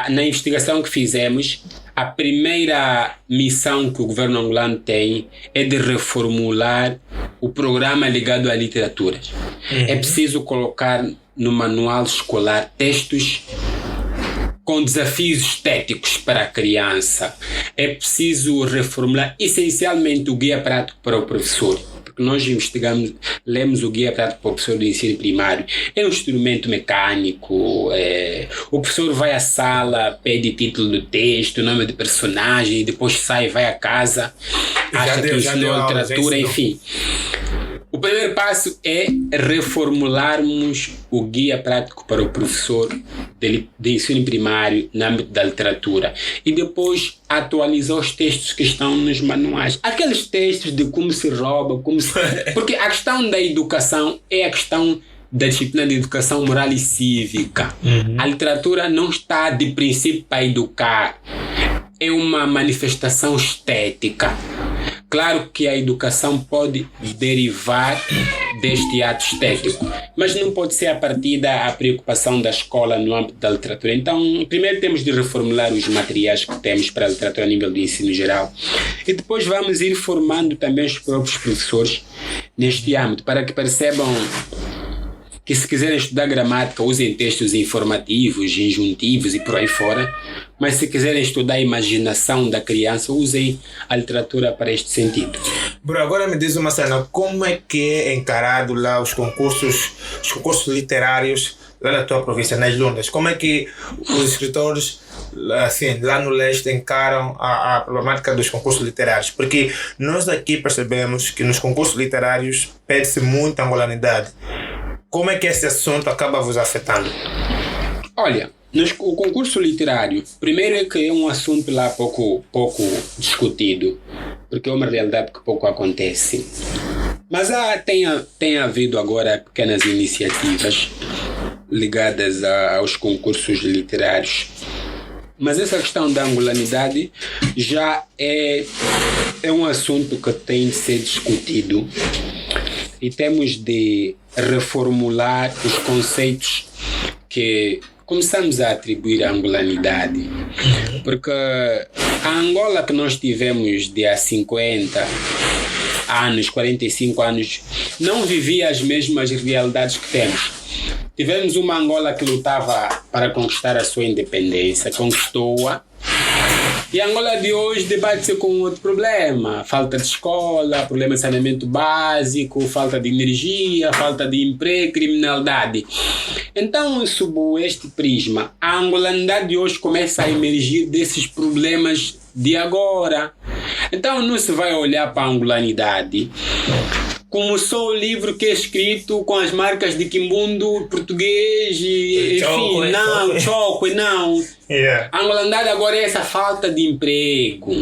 na investigação que fizemos, a primeira missão que o governo angolano tem é de reformular o programa ligado à literatura. É preciso colocar no manual escolar textos com desafios estéticos para a criança. É preciso reformular essencialmente o guia prático para o professor. Porque nós investigamos, lemos o guia prático para o professor do ensino primário. É um instrumento mecânico. O professor vai à sala, pede título do texto, nome do personagem, depois sai, vai a casa, acha que ensinou literatura, enfim. O primeiro passo é reformularmos o guia prático para o professor de ensino primário no âmbito da literatura e depois atualizar os textos que estão nos manuais. Aqueles textos de como se rouba, porque a questão da educação é a questão da disciplina de educação moral e cívica. A literatura não está de princípio para educar, é uma manifestação estética. Claro que a educação pode derivar deste ato estético, mas não pode ser a partir da preocupação da escola no âmbito da literatura. Então, primeiro temos de reformular os materiais que temos para a literatura a nível do ensino geral e depois vamos ir formando também os próprios professores neste âmbito para que percebam que se quiserem estudar gramática, usem textos informativos, injuntivos e por aí fora, mas se quiserem estudar a imaginação da criança, usem a literatura para este sentido. Bro, agora me diz uma cena, como é que é encarado lá os concursos literários lá na tua província, nas Lundas? Como é que os escritores assim, lá no leste encaram a problemática dos concursos literários? Porque nós aqui percebemos que nos concursos literários pede-se muita angolanidade. Como é que esse assunto acaba vos afetando? Olha, o concurso literário, primeiro é que é um assunto lá pouco discutido, porque é uma realidade que pouco acontece. Mas tem havido agora pequenas iniciativas ligadas aos concursos literários. Mas essa questão da angolanidade já é um assunto que tem de ser discutido. E temos de reformular os conceitos que começamos a atribuir à angolanidade. Porque a Angola que nós tivemos de há 50 anos, 45 anos, não vivia as mesmas realidades que temos. Tivemos uma Angola que lutava para conquistar a sua independência, conquistou-a. E a Angola de hoje debate-se com outro problema. Falta de escola, problema de saneamento básico, falta de energia, falta de emprego, criminalidade. Então, sob este prisma, a angolanidade de hoje começa a emergir desses problemas de agora. Então, não se vai olhar para a angolanidade como só o livro que é escrito com as marcas de quimbundo português e enfim, não. A angolanidade agora é essa falta de emprego,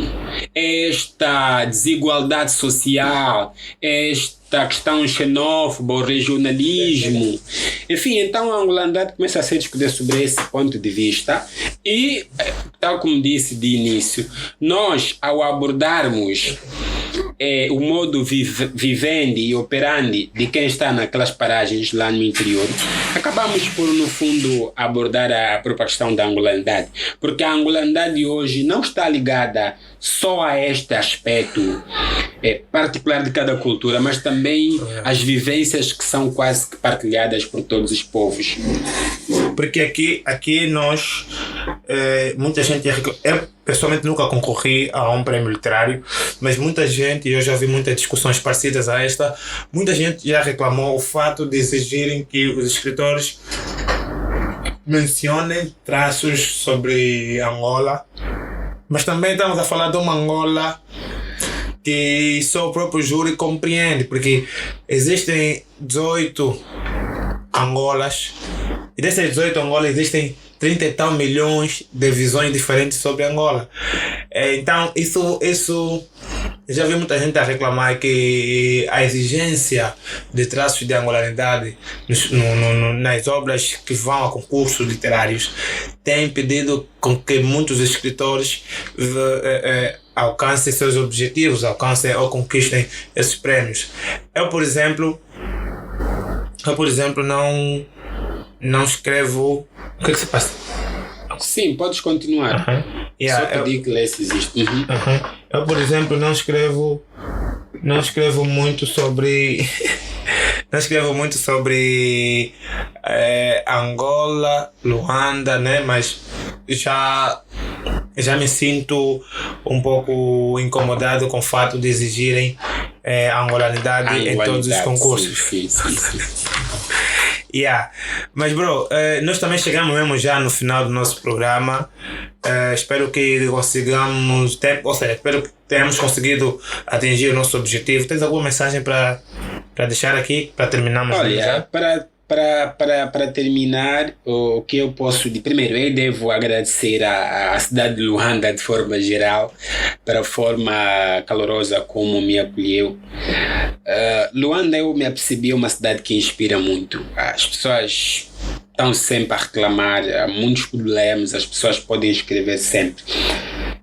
esta desigualdade social, esta questão xenófoba, o regionalismo. Enfim, então a angolanidade começa a ser discutida sobre esse ponto de vista e, tal como disse de início, nós ao abordarmos o modo vivendi e operandi de quem está naquelas paragens lá no interior, acabamos por, no fundo, abordar a própria questão da angolanidade, porque a angolanidade de hoje não está ligada só a este aspecto particular de cada cultura, mas também as vivências que são quase que partilhadas por todos os povos. Porque aqui nós muita gente eu pessoalmente nunca concorri a um prémio literário, mas muita gente, e eu já vi muitas discussões parecidas a esta, muita gente já reclamou o fato de exigirem que os escritores mencionem traços sobre Angola, mas também estamos a falar de uma Angola que só o próprio júri compreende, porque existem 18 Angolas, e dessas 18 Angolas existem 30 e tal milhões de visões diferentes sobre Angola. Então, isso já vi muita gente a reclamar que a exigência de traços de angolanidade nas obras que vão a concursos literários tem impedido com que muitos escritores alcancem seus objetivos, alcancem ou conquistem esses prêmios. Eu, por exemplo, não escrevo. O que é que se passa? Sim, podes continuar. Só pedir que lê se existe. Eu, por exemplo, não escrevo muito sobre não escrevo muito sobre Angola, Luanda, né? Mas já me sinto um pouco incomodado com o fato de exigirem angolanidade em todos os concursos. Sim. Mas bro, nós também chegamos mesmo já no final do nosso programa. Espero que consigamos, espero que tenhamos conseguido atingir o nosso objetivo. Tens alguma mensagem para deixar aqui, para terminarmos? Olha, para terminar, o que eu posso dizer? Primeiro, eu devo agradecer à cidade de Luanda de forma geral, pela forma calorosa como me acolheu. Luanda, eu me apercebi, é uma cidade que inspira muito. As pessoas estão sempre a reclamar, há muitos problemas, as pessoas podem escrever sempre.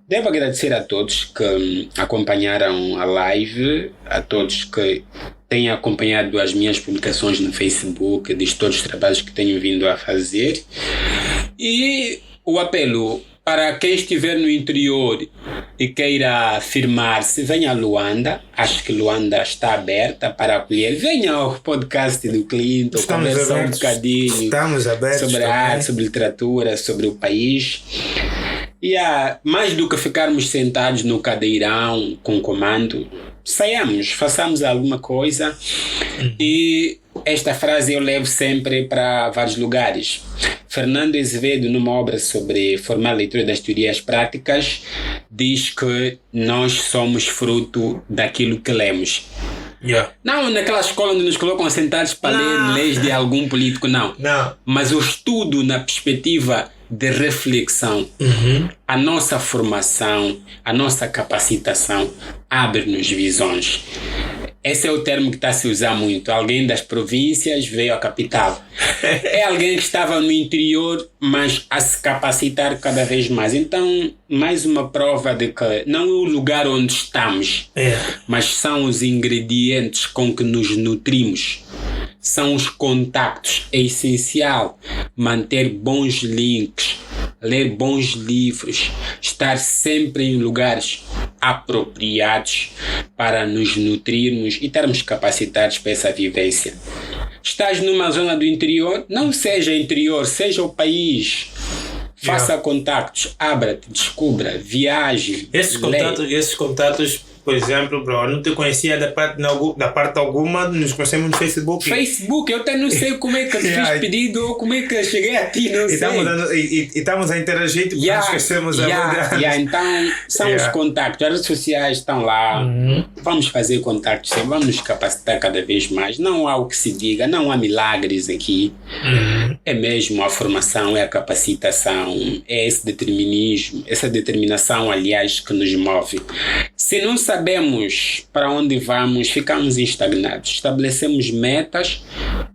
Devo agradecer a todos que acompanharam a live, a todos que têm acompanhado as minhas publicações no Facebook, de todos os trabalhos que tenho vindo a fazer. E o apelo para quem estiver no interior e queira firmar-se, venha a Luanda. Acho que Luanda está aberta para acolher. Venha ao podcast do Clinton, conversar um bocadinho sobre a arte, sobre literatura, sobre o país. E mais do que ficarmos sentados no cadeirão com comando, saiamos, façamos alguma coisa. E esta frase eu levo sempre para vários lugares. Fernando Azevedo, numa obra sobre formar leitura das teorias práticas, diz que nós somos fruto daquilo que lemos. Não naquela escola onde nos colocam sentados para ler leis de algum político, não. Mas o estudo na perspectiva de reflexão. A nossa formação, a nossa capacitação abre-nos visões. Esse é o termo que está a se usar muito. Alguém das províncias veio à capital. É alguém que estava no interior, mas a se capacitar cada vez mais. Então, mais uma prova de que não é o lugar onde estamos, mas são os ingredientes com que nos nutrimos. São os contactos. É essencial manter bons links, ler bons livros, estar sempre em lugares apropriados para nos nutrirmos e estarmos capacitados para essa vivência. Estás numa zona do interior? Não seja interior, seja o país. Faça contactos, abra-te, descubra, viaje. Esses contatos, por exemplo, bro, eu não te conhecia da parte alguma, nos conhecemos no Facebook. Eu até não sei como é que eu fiz pedido ou como é que eu cheguei a ti, não sei. E estamos a interagir, porque nos conhecemos então, são os contactos, as redes sociais estão lá, vamos fazer contactos, vamos nos capacitar cada vez mais. Não há o que se diga, não há milagres aqui. É mesmo a formação, é a capacitação, é esse determinismo, essa determinação, aliás, que nos move. Se não sabemos para onde vamos, ficamos estagnados. Estabelecemos metas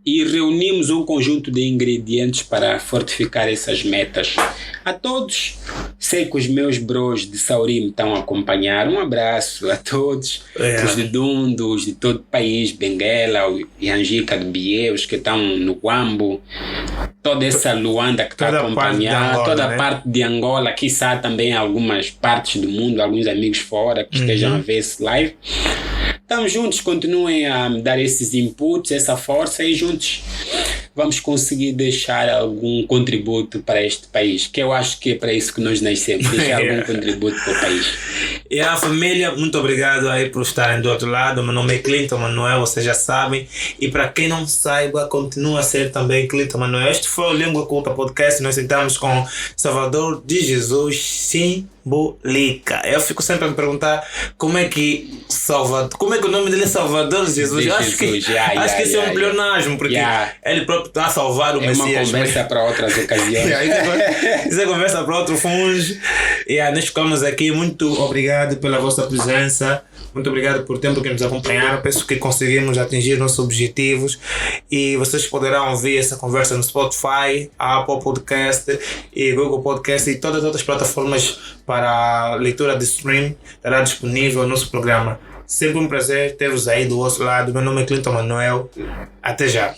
e reunimos um conjunto de ingredientes para fortificar essas metas. A todos, sei que os meus bros de Sauri me estão a acompanhar. Um abraço a todos, os de Dundo, os de todo o país, Benguela, o Yanjica de Bié, os que estão no Guambo, toda essa Luanda que está a acompanhar, toda a parte de Angola, quiçá também algumas partes do mundo, alguns amigos fora que estejam a ver esse live. Estamos juntos, continuem a me dar esses inputs, essa força, e juntos vamos conseguir deixar algum contributo para este país, que eu acho que é para isso que nós nascemos, deixar algum contributo para o país. E a família, muito obrigado aí por estarem do outro lado. Meu nome é Clinton Manuel, vocês já sabem. E para quem não saiba, continua a ser também Clinton Manuel. Este foi o Língua Culta Podcast. Nós estamos com Salvador de Jesus Simbolica. Eu fico sempre a me perguntar como é que o nome dele é Salvador de Jesus. Eu acho que esse é um pleonasmo, porque ele próprio está a salvar o Messias. É uma conversa para outras ocasiões. Isso é conversa para outro funge. Nós ficamos aqui. Muito obrigado pela vossa presença. Muito obrigado por tempo que nos acompanharam. Penso que conseguimos atingir nossos objetivos. E vocês poderão ouvir essa conversa no Spotify, Apple Podcast e Google Podcast e todas as outras plataformas para leitura de stream. Estará disponível o nosso programa. Sempre um prazer ter-vos aí do outro lado. Meu nome é Clinton Manuel. Até já.